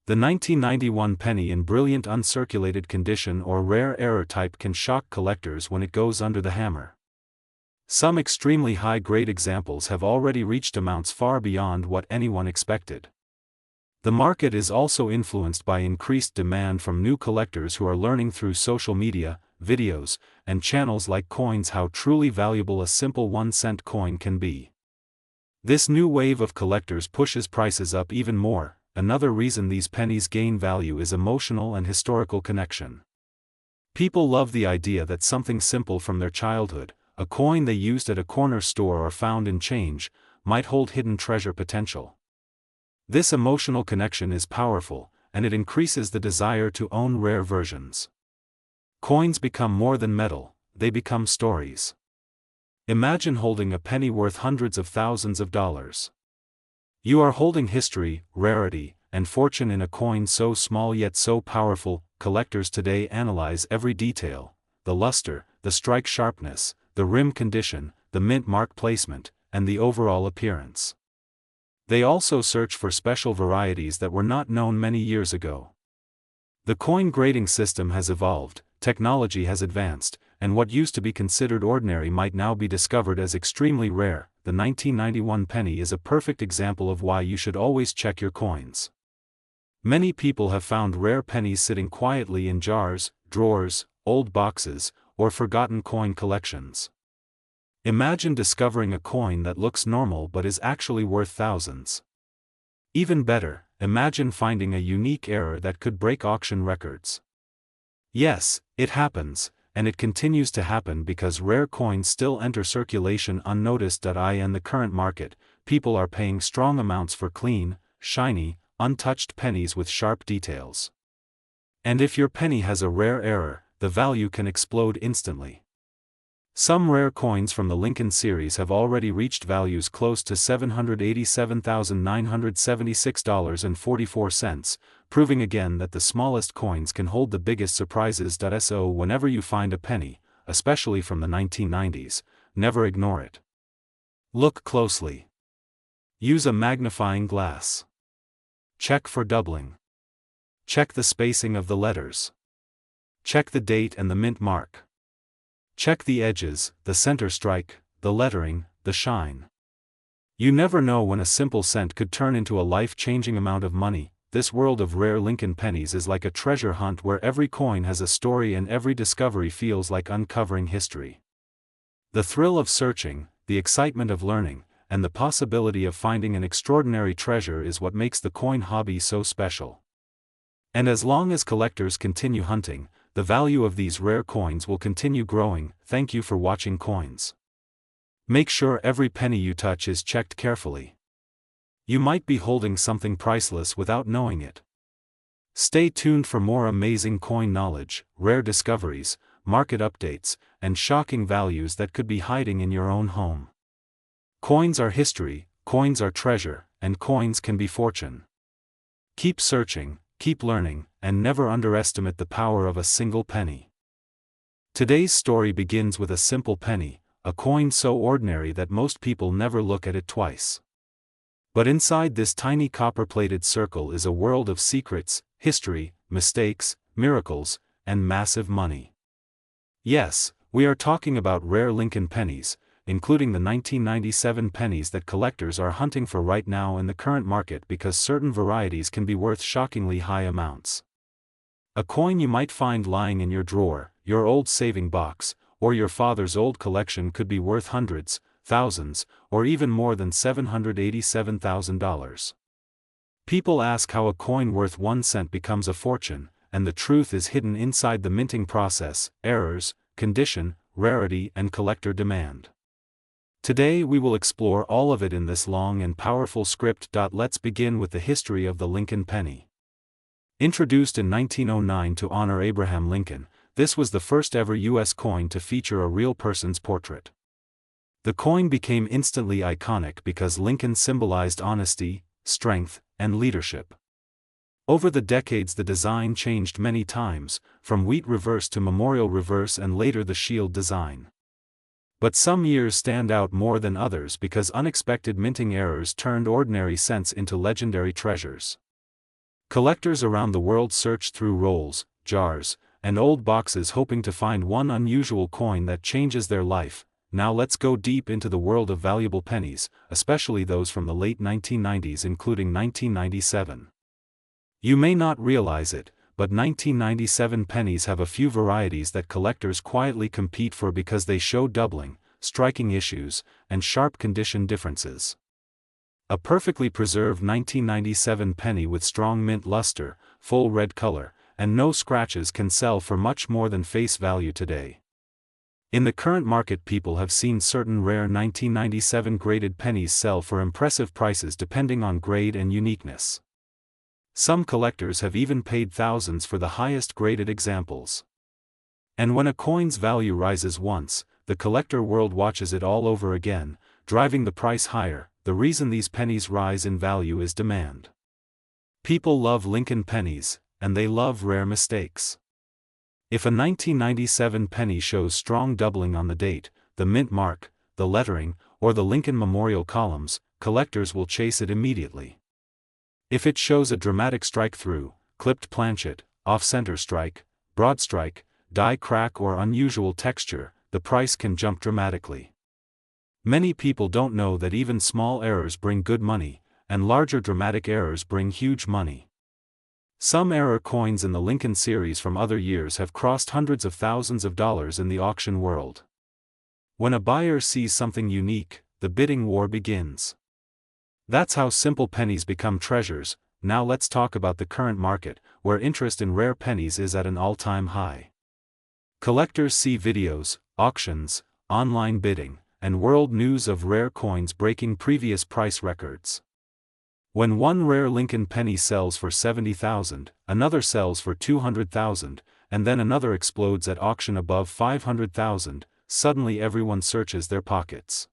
The 1991 penny in brilliant uncirculated condition or rare error type can shock collectors when it goes under the hammer. Some extremely high-grade examples have already reached amounts far beyond what anyone expected. The market is also influenced by increased demand from new collectors who are learning through social media, videos, and channels like Coins how truly valuable a simple 1-cent coin can be. This new wave of collectors pushes prices up even more. Another reason these pennies gain value is emotional and historical connection. People love the idea that something simple from their childhood, a coin they used at a corner store or found in change, might hold hidden treasure potential. This emotional connection is powerful, and it increases the desire to own rare versions. Coins become more than metal, they become stories. Imagine holding a penny worth hundreds of thousands of dollars. You are holding history, rarity, and fortune in a coin so small yet so powerful. Collectors today analyze every detail: the luster, the strike sharpness, the rim condition, the mint mark placement, and the overall appearance. They also search for special varieties that were not known many years ago. The coin grading system has evolved, technology has advanced, and what used to be considered ordinary might now be discovered as extremely rare. The 1991 penny is a perfect example of why you should always check your coins. Many people have found rare pennies sitting quietly in jars, drawers, old boxes, or forgotten coin collections. Imagine discovering a coin that looks normal but is actually worth thousands. Even better, imagine finding a unique error that could break auction records. Yes, it happens, and it continues to happen because rare coins still enter circulation unnoticed. In the current market, people are paying strong amounts for clean, shiny, untouched pennies with sharp details. And if your penny has a rare error, the value can explode instantly. Some rare coins from the Lincoln series have already reached values close to $787,976.44, proving again that the smallest coins can hold the biggest surprises. So whenever you find a penny, especially from the 1990s, never ignore it. Look closely. Use a magnifying glass. Check for doubling. Check the spacing of the letters. Check the date and the mint mark. Check the edges, the center strike, the lettering, the shine. You never know when a simple cent could turn into a life-changing amount of money. This world of rare Lincoln pennies is like a treasure hunt where every coin has a story and every discovery feels like uncovering history. The thrill of searching, the excitement of learning, and the possibility of finding an extraordinary treasure is what makes the coin hobby so special. And as long as collectors continue hunting, the value of these rare coins will continue growing. Thank you for watching Coins. Make sure every penny you touch is checked carefully. You might be holding something priceless without knowing it. Stay tuned for more amazing coin knowledge, rare discoveries, market updates, and shocking values that could be hiding in your own home. Coins are history, coins are treasure, and coins can be fortune. Keep searching, keep learning, and never underestimate the power of a single penny. Today's story begins with a simple penny, a coin so ordinary that most people never look at it twice. But inside this tiny copper-plated circle is a world of secrets, history, mistakes, miracles, and massive money. Yes, we are talking about rare Lincoln pennies, including the 1997 pennies that collectors are hunting for right now in the current market because certain varieties can be worth shockingly high amounts. A coin you might find lying in your drawer, your old saving box, or your father's old collection could be worth hundreds, thousands, or even more than $787,000. People ask how a coin worth 1 cent becomes a fortune, and the truth is hidden inside the minting process, errors, condition, rarity, and collector demand. Today we will explore all of it in this long and powerful script. Let's begin with the history of the Lincoln penny. Introduced in 1909 to honor Abraham Lincoln, this was the first ever U.S. coin to feature a real person's portrait. The coin became instantly iconic because Lincoln symbolized honesty, strength, and leadership. Over the decades the design changed many times, from wheat reverse to memorial reverse and later the shield design. But some years stand out more than others because unexpected minting errors turned ordinary cents into legendary treasures. Collectors around the world search through rolls, jars, and old boxes hoping to find one unusual coin that changes their life. Now let's go deep into the world of valuable pennies, especially those from the late 1990s including 1997. You may not realize it, but 1997 pennies have a few varieties that collectors quietly compete for because they show doubling, striking issues, and sharp condition differences. A perfectly preserved 1997 penny with strong mint luster, full red color, and no scratches can sell for much more than face value today. In the current market people have seen certain rare 1997 graded pennies sell for impressive prices depending on grade and uniqueness. Some collectors have even paid thousands for the highest graded examples. And when a coin's value rises once, the collector world watches it all over again, driving the price higher. The reason these pennies rise in value is demand. People love Lincoln pennies, and they love rare mistakes. If a 1997 penny shows strong doubling on the date, the mint mark, the lettering, or the Lincoln Memorial columns, collectors will chase it immediately. If it shows a dramatic strike-through, clipped planchet, off-center strike, broad strike, die crack or unusual texture, the price can jump dramatically. Many people don't know that even small errors bring good money, and larger dramatic errors bring huge money. Some error coins in the Lincoln series from other years have crossed hundreds of thousands of dollars in the auction world. When a buyer sees something unique, the bidding war begins. That's how simple pennies become treasures. Now let's talk about the current market, where interest in rare pennies is at an all-time high. Collectors see videos, auctions, online bidding, and world news of rare coins breaking previous price records. When one rare Lincoln penny sells for $70,000, another sells for $200,000, and then another explodes at auction above $500,000, suddenly everyone searches their pockets.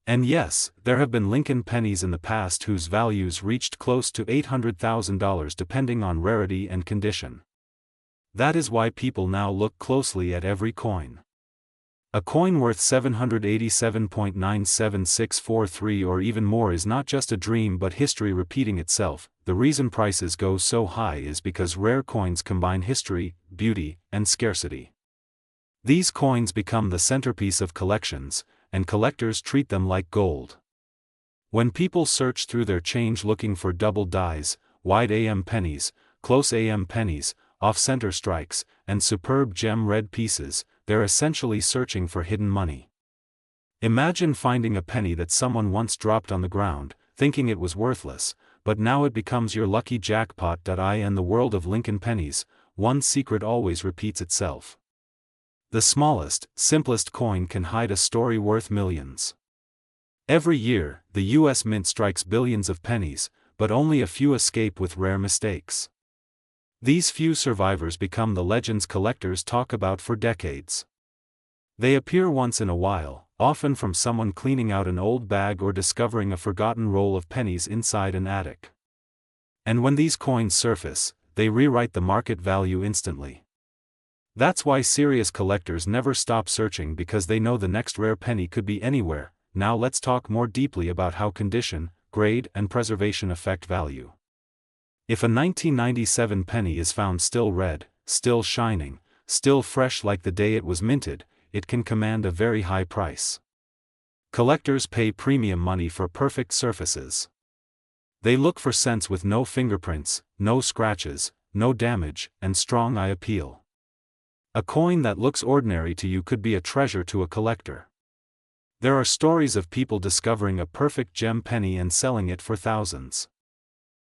And yes, there have been Lincoln pennies in the past whose values reached close to $800,000 depending on rarity and condition. That is why people now look closely at every coin. A coin worth $787.97643 or even more is not just a dream but history repeating itself. The reason prices go so high is because rare coins combine history, beauty, and scarcity. These coins become the centerpiece of collections, and collectors treat them like gold. When people search through their change looking for double dies, wide AM pennies, close AM pennies, off-center strikes, and superb gem red pieces, they're essentially searching for hidden money. Imagine finding a penny that someone once dropped on the ground, thinking it was worthless, but now it becomes your lucky jackpot. In the world of Lincoln pennies, one secret always repeats itself. The smallest, simplest coin can hide a story worth millions. Every year, the US Mint strikes billions of pennies, but only a few escape with rare mistakes. These few survivors become the legends collectors talk about for decades. They appear once in a while, often from someone cleaning out an old bag or discovering a forgotten roll of pennies inside an attic. And when these coins surface, they rewrite the market value instantly. That's why serious collectors never stop searching, because they know the next rare penny could be anywhere. Now let's talk more deeply about how condition, grade, and preservation affect value. If a 1997 penny is found still red, still shining, still fresh like the day it was minted, it can command a very high price. Collectors pay premium money for perfect surfaces. They look for cents with no fingerprints, no scratches, no damage, and strong eye appeal. A coin that looks ordinary to you could be a treasure to a collector. There are stories of people discovering a perfect gem penny and selling it for thousands.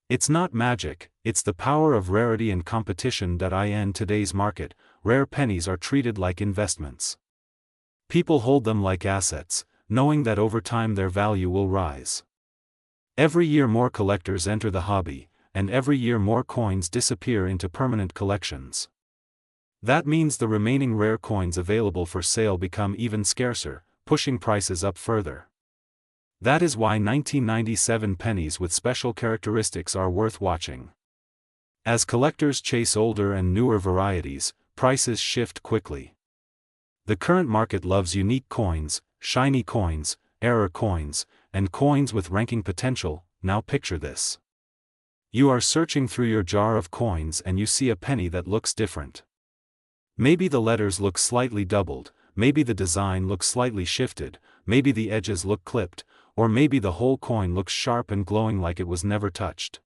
It's not magic, it's the power of rarity and competition. In today's market, rare pennies are treated like investments. People hold them like assets, knowing that over time their value will rise. Every year more collectors enter the hobby, and every year more coins disappear into permanent collections. That means the remaining rare coins available for sale become even scarcer, pushing prices up further. That is why 1997 pennies with special characteristics are worth watching. As collectors chase older and newer varieties, prices shift quickly. The current market loves unique coins, shiny coins, error coins, and coins with ranking potential. Now picture this. You are searching through your jar of coins and you see a penny that looks different. Maybe the letters look slightly doubled, maybe the design looks slightly shifted, maybe the edges look clipped, or maybe the whole coin looks sharp and glowing like it was never touched.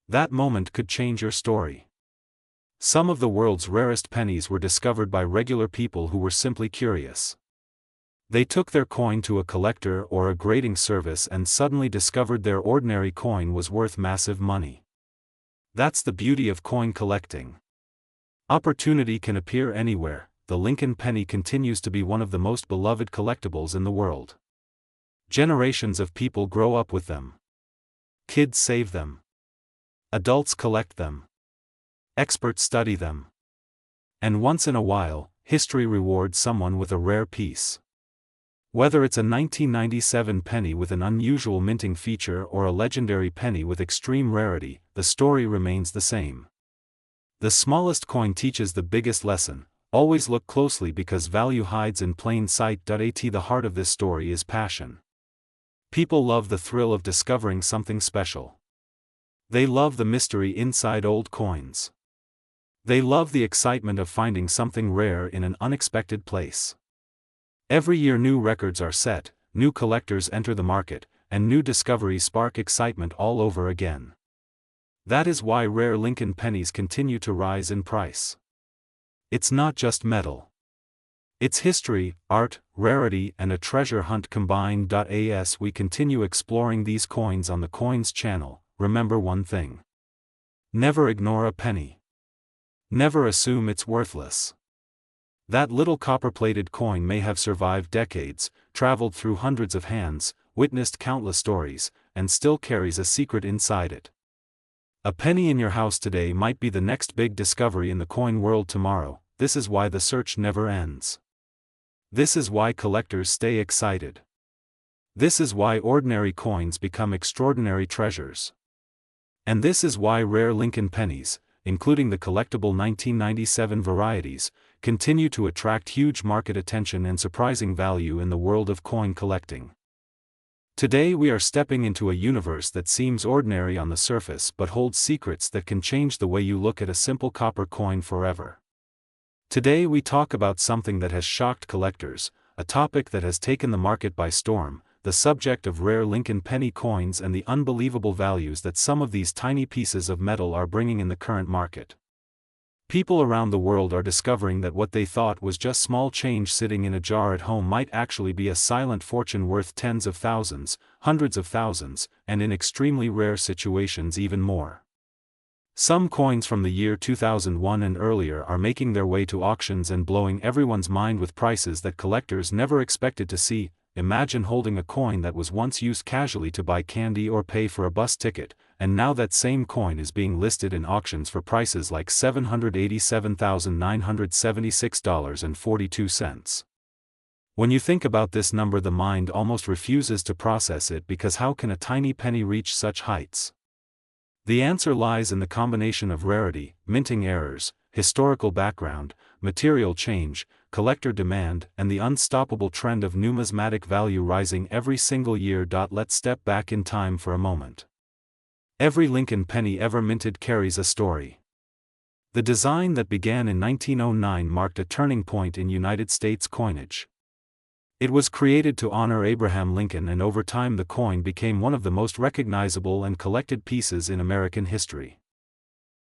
That moment could change your story. Some of the world's rarest pennies were discovered by regular people who were simply curious. They took their coin to a collector or a grading service and suddenly discovered their ordinary coin was worth massive money. That's the beauty of coin collecting. Opportunity can appear anywhere. The Lincoln penny continues to be one of the most beloved collectibles in the world. Generations of people grow up with them. Kids save them. Adults collect them. Experts study them. And once in a while, history rewards someone with a rare piece. Whether it's a 1997 penny with an unusual minting feature or a legendary penny with extreme rarity, the story remains the same. The smallest coin teaches the biggest lesson. Always look closely because value hides in plain sight. The heart of this story is passion. People love the thrill of discovering something special. They love the mystery inside old coins. They love the excitement of finding something rare in an unexpected place. Every year new records are set, new collectors enter the market, and new discoveries spark excitement all over again. That is why rare Lincoln pennies continue to rise in price. It's not just metal. It's history, art, rarity, and a treasure hunt combined. As we continue exploring these coins on the Coins channel, remember one thing. Never ignore a penny. Never assume it's worthless. That little copper-plated coin may have survived decades, traveled through hundreds of hands, witnessed countless stories, and still carries a secret inside it. A penny in your house today might be the next big discovery in the coin world tomorrow. This is why the search never ends. This is why collectors stay excited. This is why ordinary coins become extraordinary treasures. And this is why rare Lincoln pennies, including the collectible 1997 varieties, continue to attract huge market attention and surprising value in the world of coin collecting. Today we are stepping into a universe that seems ordinary on the surface but holds secrets that can change the way you look at a simple copper coin forever. Today we talk about something that has shocked collectors, a topic that has taken the market by storm, the subject of rare Lincoln penny coins and the unbelievable values that some of these tiny pieces of metal are bringing in the current market. People around the world are discovering that what they thought was just small change sitting in a jar at home might actually be a silent fortune worth tens of thousands, hundreds of thousands, and in extremely rare situations even more. Some coins from the year 2001 and earlier are making their way to auctions and blowing everyone's mind with prices that collectors never expected to see. Imagine holding a coin that was once used casually to buy candy or pay for a bus ticket, and now that same coin is being listed in auctions for prices like $787,976.42. When you think about this number, the mind almost refuses to process it, because how can a tiny penny reach such heights? The answer lies in the combination of rarity, minting errors, historical background, material change, collector demand, and the unstoppable trend of numismatic value rising every single year. Let's step back in time for a moment. Every Lincoln penny ever minted carries a story. The design that began in 1909 marked a turning point in United States coinage. It was created to honor Abraham Lincoln, and over time the coin became one of the most recognizable and collected pieces in American history.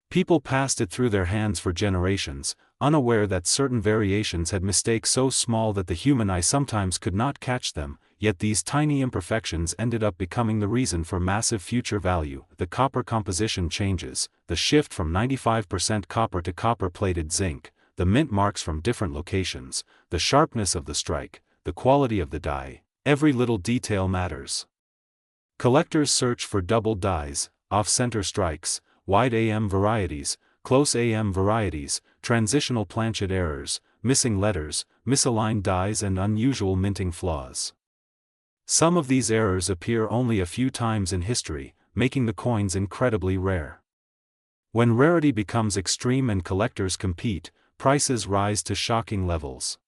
People passed it through their hands for generations, unaware that certain variations had mistakes so small that the human eye sometimes could not catch them, yet these tiny imperfections ended up becoming the reason for massive future value. The copper composition changes, the shift from 95% copper to copper-plated zinc, the mint marks from different locations, the sharpness of the strike, the quality of the die, every little detail matters. Collectors search for double dies, off-center strikes, wide AM varieties, close AM varieties, transitional planchet errors, missing letters, misaligned dies, and unusual minting flaws. Some of these errors appear only a few times in history, making the coins incredibly rare. When rarity becomes extreme and collectors compete, prices rise to shocking levels.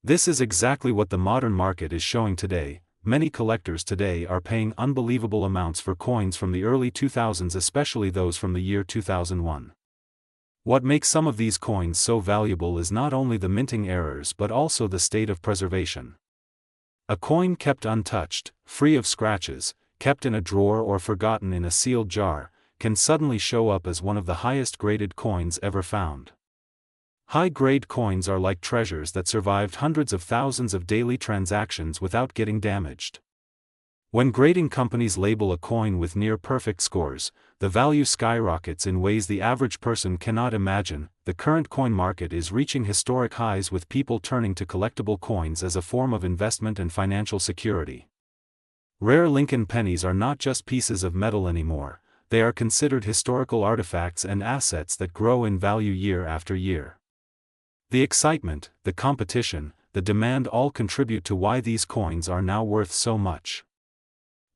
This is exactly what the modern market is showing today. Many collectors today are paying unbelievable amounts for coins from the early 2000s, especially those from the year 2001. What makes some of these coins so valuable is not only the minting errors but also the state of preservation. A coin kept untouched, free of scratches, kept in a drawer or forgotten in a sealed jar, can suddenly show up as one of the highest graded coins ever found. High-grade coins are like treasures that survived hundreds of thousands of daily transactions without getting damaged. When grading companies label a coin with near-perfect scores, the value skyrockets in ways the average person cannot imagine. The current coin market is reaching historic highs, with people turning to collectible coins as a form of investment and financial security. Rare Lincoln pennies are not just pieces of metal anymore, they are considered historical artifacts and assets that grow in value year after year. The excitement, the competition, the demand all contribute to why these coins are now worth so much.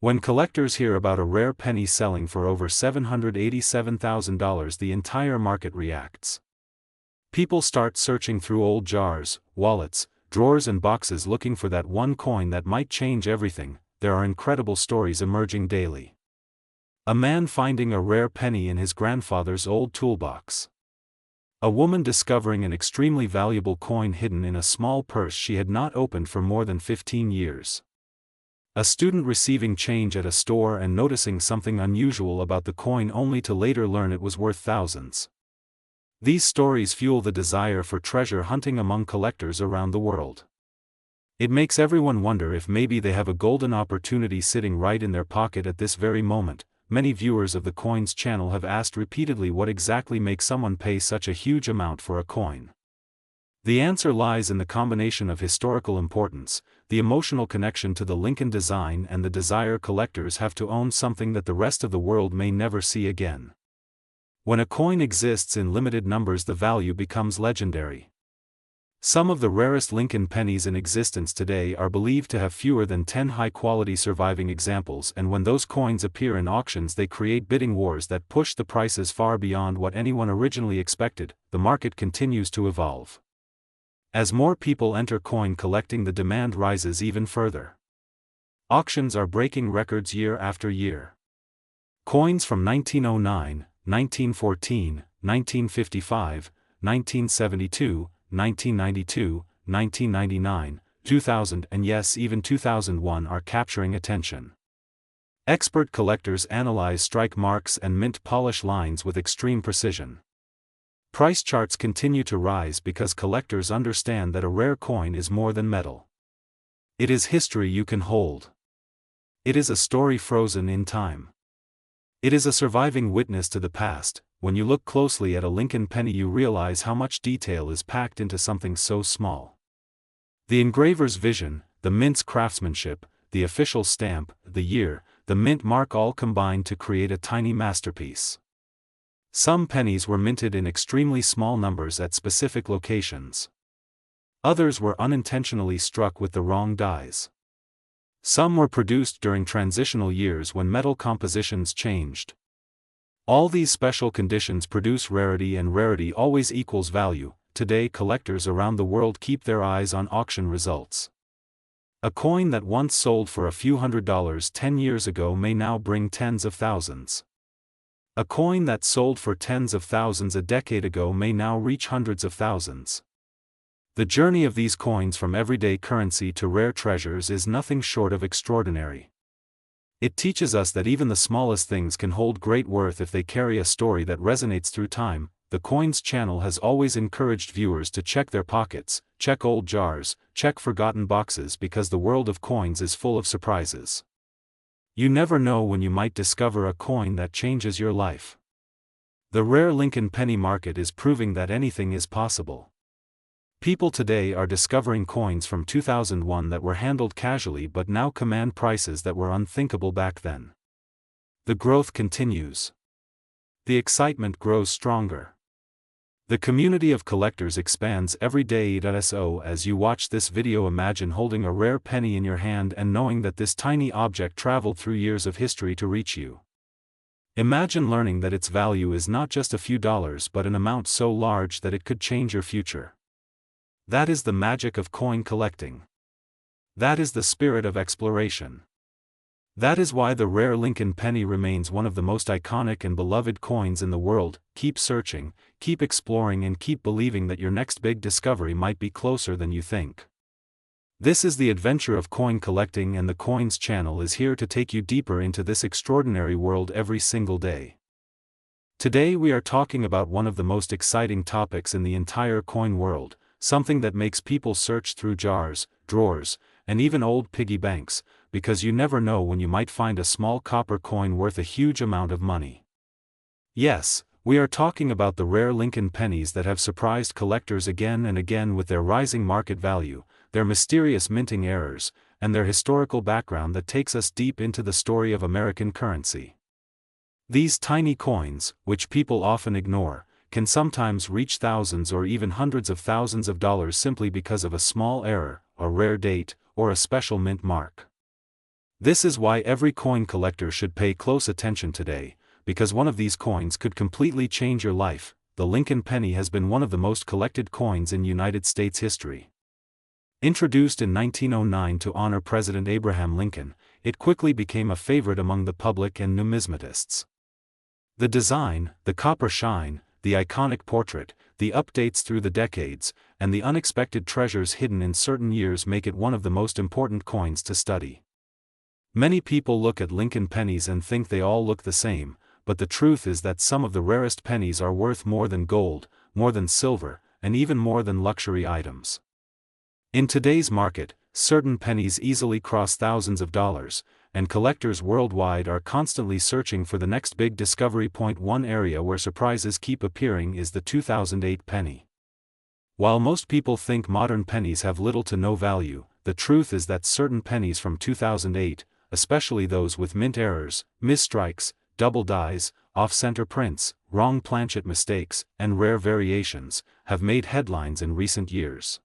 When collectors hear about a rare penny selling for over $787,000, the entire market reacts. People start searching through old jars, wallets, drawers and boxes looking for that one coin that might change everything. There are incredible stories emerging daily. A man finding a rare penny in his grandfather's old toolbox. A woman discovering an extremely valuable coin hidden in a small purse she had not opened for more than 15 years. A student receiving change at a store and noticing something unusual about the coin only to later learn it was worth thousands. These stories fuel the desire for treasure hunting among collectors around the world. It makes everyone wonder if maybe they have a golden opportunity sitting right in their pocket at this very moment. Many viewers of the Coins channel have asked repeatedly what exactly makes someone pay such a huge amount for a coin. The answer lies in the combination of historical importance, the emotional connection to the Lincoln design, and the desire collectors have to own something that the rest of the world may never see again. When a coin exists in limited numbers, the value becomes legendary. Some of the rarest Lincoln pennies in existence today are believed to have fewer than 10 high-quality surviving examples, and when those coins appear in auctions they create bidding wars that push the prices far beyond what anyone originally expected. The market continues to evolve. As more people enter coin collecting, the demand rises even further. Auctions are breaking records year after year. Coins from 1909, 1914, 1955, 1972, 1992, 1999, 2000 and yes, even 2001 are capturing attention. Expert collectors analyze strike marks and mint polish lines with extreme precision. Price charts continue to rise because collectors understand that a rare coin is more than metal. It is history you can hold. It is a story frozen in time. It is a surviving witness to the past. When you look closely at a Lincoln penny, you realize how much detail is packed into something so small. The engraver's vision, the mint's craftsmanship, the official stamp, the year, the mint mark all combine to create a tiny masterpiece. Some pennies were minted in extremely small numbers at specific locations. Others were unintentionally struck with the wrong dies. Some were produced during transitional years when metal compositions changed. All these special conditions produce rarity, and rarity always equals value. Today collectors around the world keep their eyes on auction results. A coin that once sold for a few $100s 10 years ago may now bring tens of thousands. A coin that sold for tens of thousands a decade ago may now reach hundreds of thousands. The journey of these coins from everyday currency to rare treasures is nothing short of extraordinary. It teaches us that even the smallest things can hold great worth if they carry a story that resonates through time. The Coins channel has always encouraged viewers to check their pockets, check old jars, check forgotten boxes, because the world of coins is full of surprises. You never know when you might discover a coin that changes your life. The rare Lincoln penny market is proving that anything is possible. People today are discovering coins from 2001 that were handled casually but now command prices that were unthinkable back then. The growth continues. The excitement grows stronger. The community of collectors expands every day. So as you watch this video, imagine holding a rare penny in your hand and knowing that this tiny object traveled through years of history to reach you. Imagine learning that its value is not just a few dollars but an amount so large that it could change your future. That is the magic of coin collecting. That is the spirit of exploration. That is why the rare Lincoln penny remains one of the most iconic and beloved coins in the world. Keep searching, keep exploring, and keep believing that your next big discovery might be closer than you think. This is the adventure of coin collecting, and the Coins channel is here to take you deeper into this extraordinary world every single day. Today we are talking about one of the most exciting topics in the entire coin world, something that makes people search through jars, drawers, and even old piggy banks, because you never know when you might find a small copper coin worth a huge amount of money. Yes, we are talking about the rare Lincoln pennies that have surprised collectors again and again with their rising market value, their mysterious minting errors, and their historical background that takes us deep into the story of American currency. These tiny coins, which people often ignore, can sometimes reach thousands or even hundreds of thousands of dollars simply because of a small error, a rare date, or a special mint mark. This is why every coin collector should pay close attention today, because one of these coins could completely change your life. The Lincoln penny has been one of the most collected coins in United States history. Introduced in 1909 to honor President Abraham Lincoln, it quickly became a favorite among the public and numismatists. The design, the copper shine, the iconic portrait, the updates through the decades, and the unexpected treasures hidden in certain years make it one of the most important coins to study. Many people look at Lincoln pennies and think they all look the same, but the truth is that some of the rarest pennies are worth more than gold, more than silver, and even more than luxury items. In today's market, certain pennies easily cross thousands of dollars, and collectors worldwide are constantly searching for the next big discovery point. One area where surprises keep appearing is the 2008 penny. While most people think modern pennies have little to no value, the truth is that certain pennies from 2008, especially those with mint errors, misstrikes, double dies, off-center prints, wrong planchet mistakes, and rare variations, have made headlines in recent years.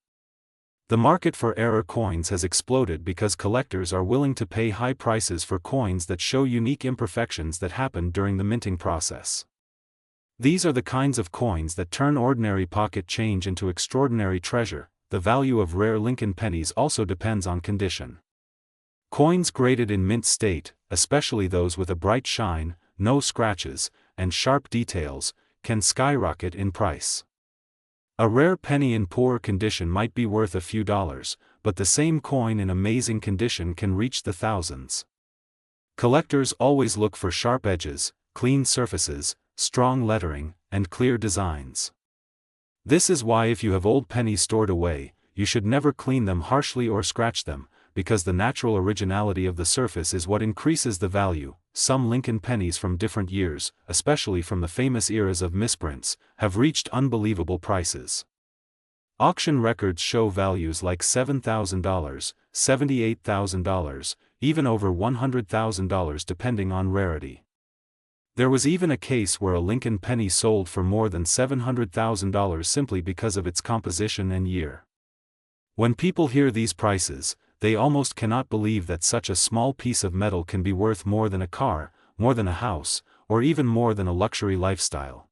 The market for error coins has exploded because collectors are willing to pay high prices for coins that show unique imperfections that happened during the minting process. These are the kinds of coins that turn ordinary pocket change into extraordinary treasure. The value of rare Lincoln pennies also depends on condition. Coins graded in mint state, especially those with a bright shine, no scratches, and sharp details, can skyrocket in price. A rare penny in poor condition might be worth a few dollars, but the same coin in amazing condition can reach the thousands. Collectors always look for sharp edges, clean surfaces, strong lettering, and clear designs. This is why if you have old pennies stored away, you should never clean them harshly or scratch them, because the natural originality of the surface is what increases the value. Some Lincoln pennies from different years, especially from the famous eras of misprints, have reached unbelievable prices. Auction records show values like $7,000, $78,000, even over $100,000 depending on rarity. There was even a case where a Lincoln penny sold for more than $700,000 simply because of its composition and year. When people hear these prices, they almost cannot believe that such a small piece of metal can be worth more than a car, more than a house, or even more than a luxury lifestyle.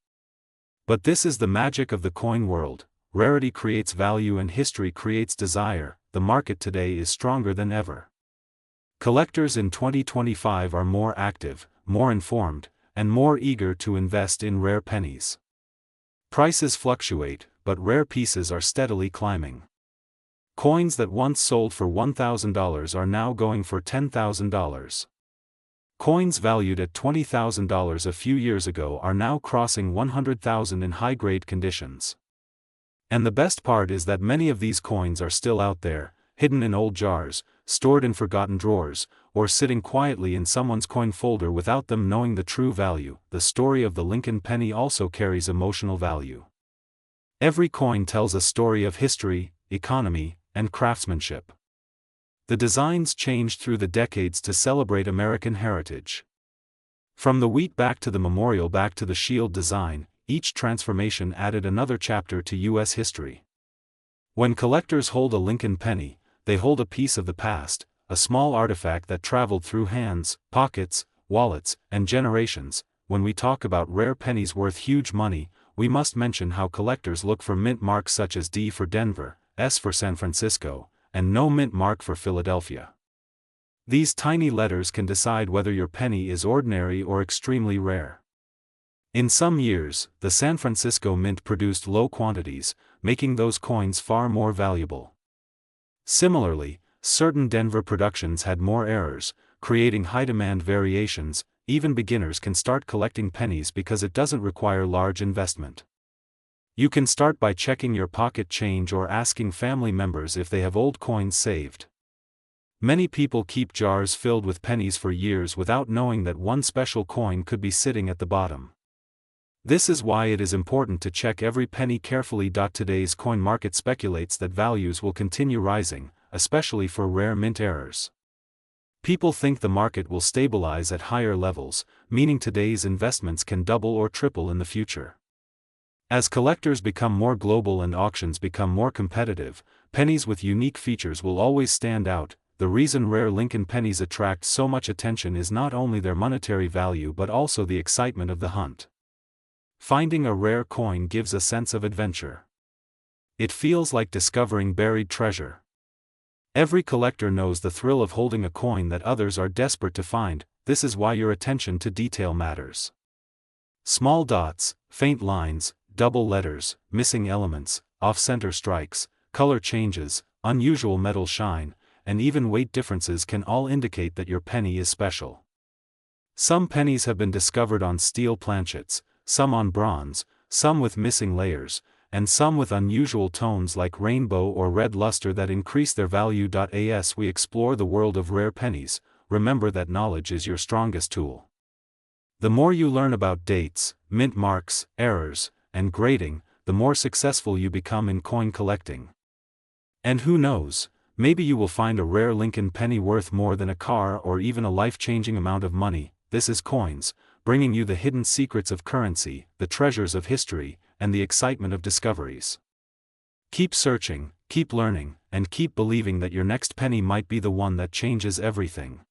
But this is the magic of the coin world. Rarity creates value and history creates desire. The market today is stronger than ever. Collectors in 2025 are more active, more informed, and more eager to invest in rare pennies. Prices fluctuate, but rare pieces are steadily climbing. Coins that once sold for $1,000 are now going for $10,000. Coins valued at $20,000 a few years ago are now crossing $100,000 in high-grade conditions. And the best part is that many of these coins are still out there, hidden in old jars, stored in forgotten drawers, or sitting quietly in someone's coin folder without them knowing the true value. The story of the Lincoln penny also carries emotional value. Every coin tells a story of history, economy, and craftsmanship. The designs changed through the decades to celebrate American heritage. From the wheat back to the memorial back to the shield design, each transformation added another chapter to U.S. history. When collectors hold a Lincoln penny, they hold a piece of the past, a small artifact that traveled through hands, pockets, wallets, and generations. When we talk about rare pennies worth huge money, we must mention how collectors look for mint marks such as D for Denver, S for San Francisco, and no mint mark for Philadelphia. These tiny letters can decide whether your penny is ordinary or extremely rare. In some years, the San Francisco Mint produced low quantities, making those coins far more valuable. Similarly, certain Denver productions had more errors, creating high-demand variations. Even beginners can start collecting pennies because it doesn't require large investment. You can start by checking your pocket change or asking family members if they have old coins saved. Many people keep jars filled with pennies for years without knowing that one special coin could be sitting at the bottom. This is why it is important to check every penny carefully. Today's coin market speculates that values will continue rising, especially for rare mint errors. People think the market will stabilize at higher levels, meaning today's investments can double or triple in the future. As collectors become more global and auctions become more competitive, pennies with unique features will always stand out. The reason rare Lincoln pennies attract so much attention is not only their monetary value but also the excitement of the hunt. Finding a rare coin gives a sense of adventure. It feels like discovering buried treasure. Every collector knows the thrill of holding a coin that others are desperate to find. This is why your attention to detail matters. Small dots, faint lines, double letters, missing elements, off-center strikes, color changes, unusual metal shine, and even weight differences can all indicate that your penny is special. Some pennies have been discovered on steel planchets, some on bronze, some with missing layers, and some with unusual tones like rainbow or red luster that increase their value. As we explore the world of rare pennies, remember that knowledge is your strongest tool. The more you learn about dates, mint marks, errors, and grading, the more successful you become in coin collecting. And who knows, maybe you will find a rare Lincoln penny worth more than a car or even a life-changing amount of money. This is Coins, bringing you the hidden secrets of currency, the treasures of history, and the excitement of discoveries. Keep searching, keep learning, and keep believing that your next penny might be the one that changes everything.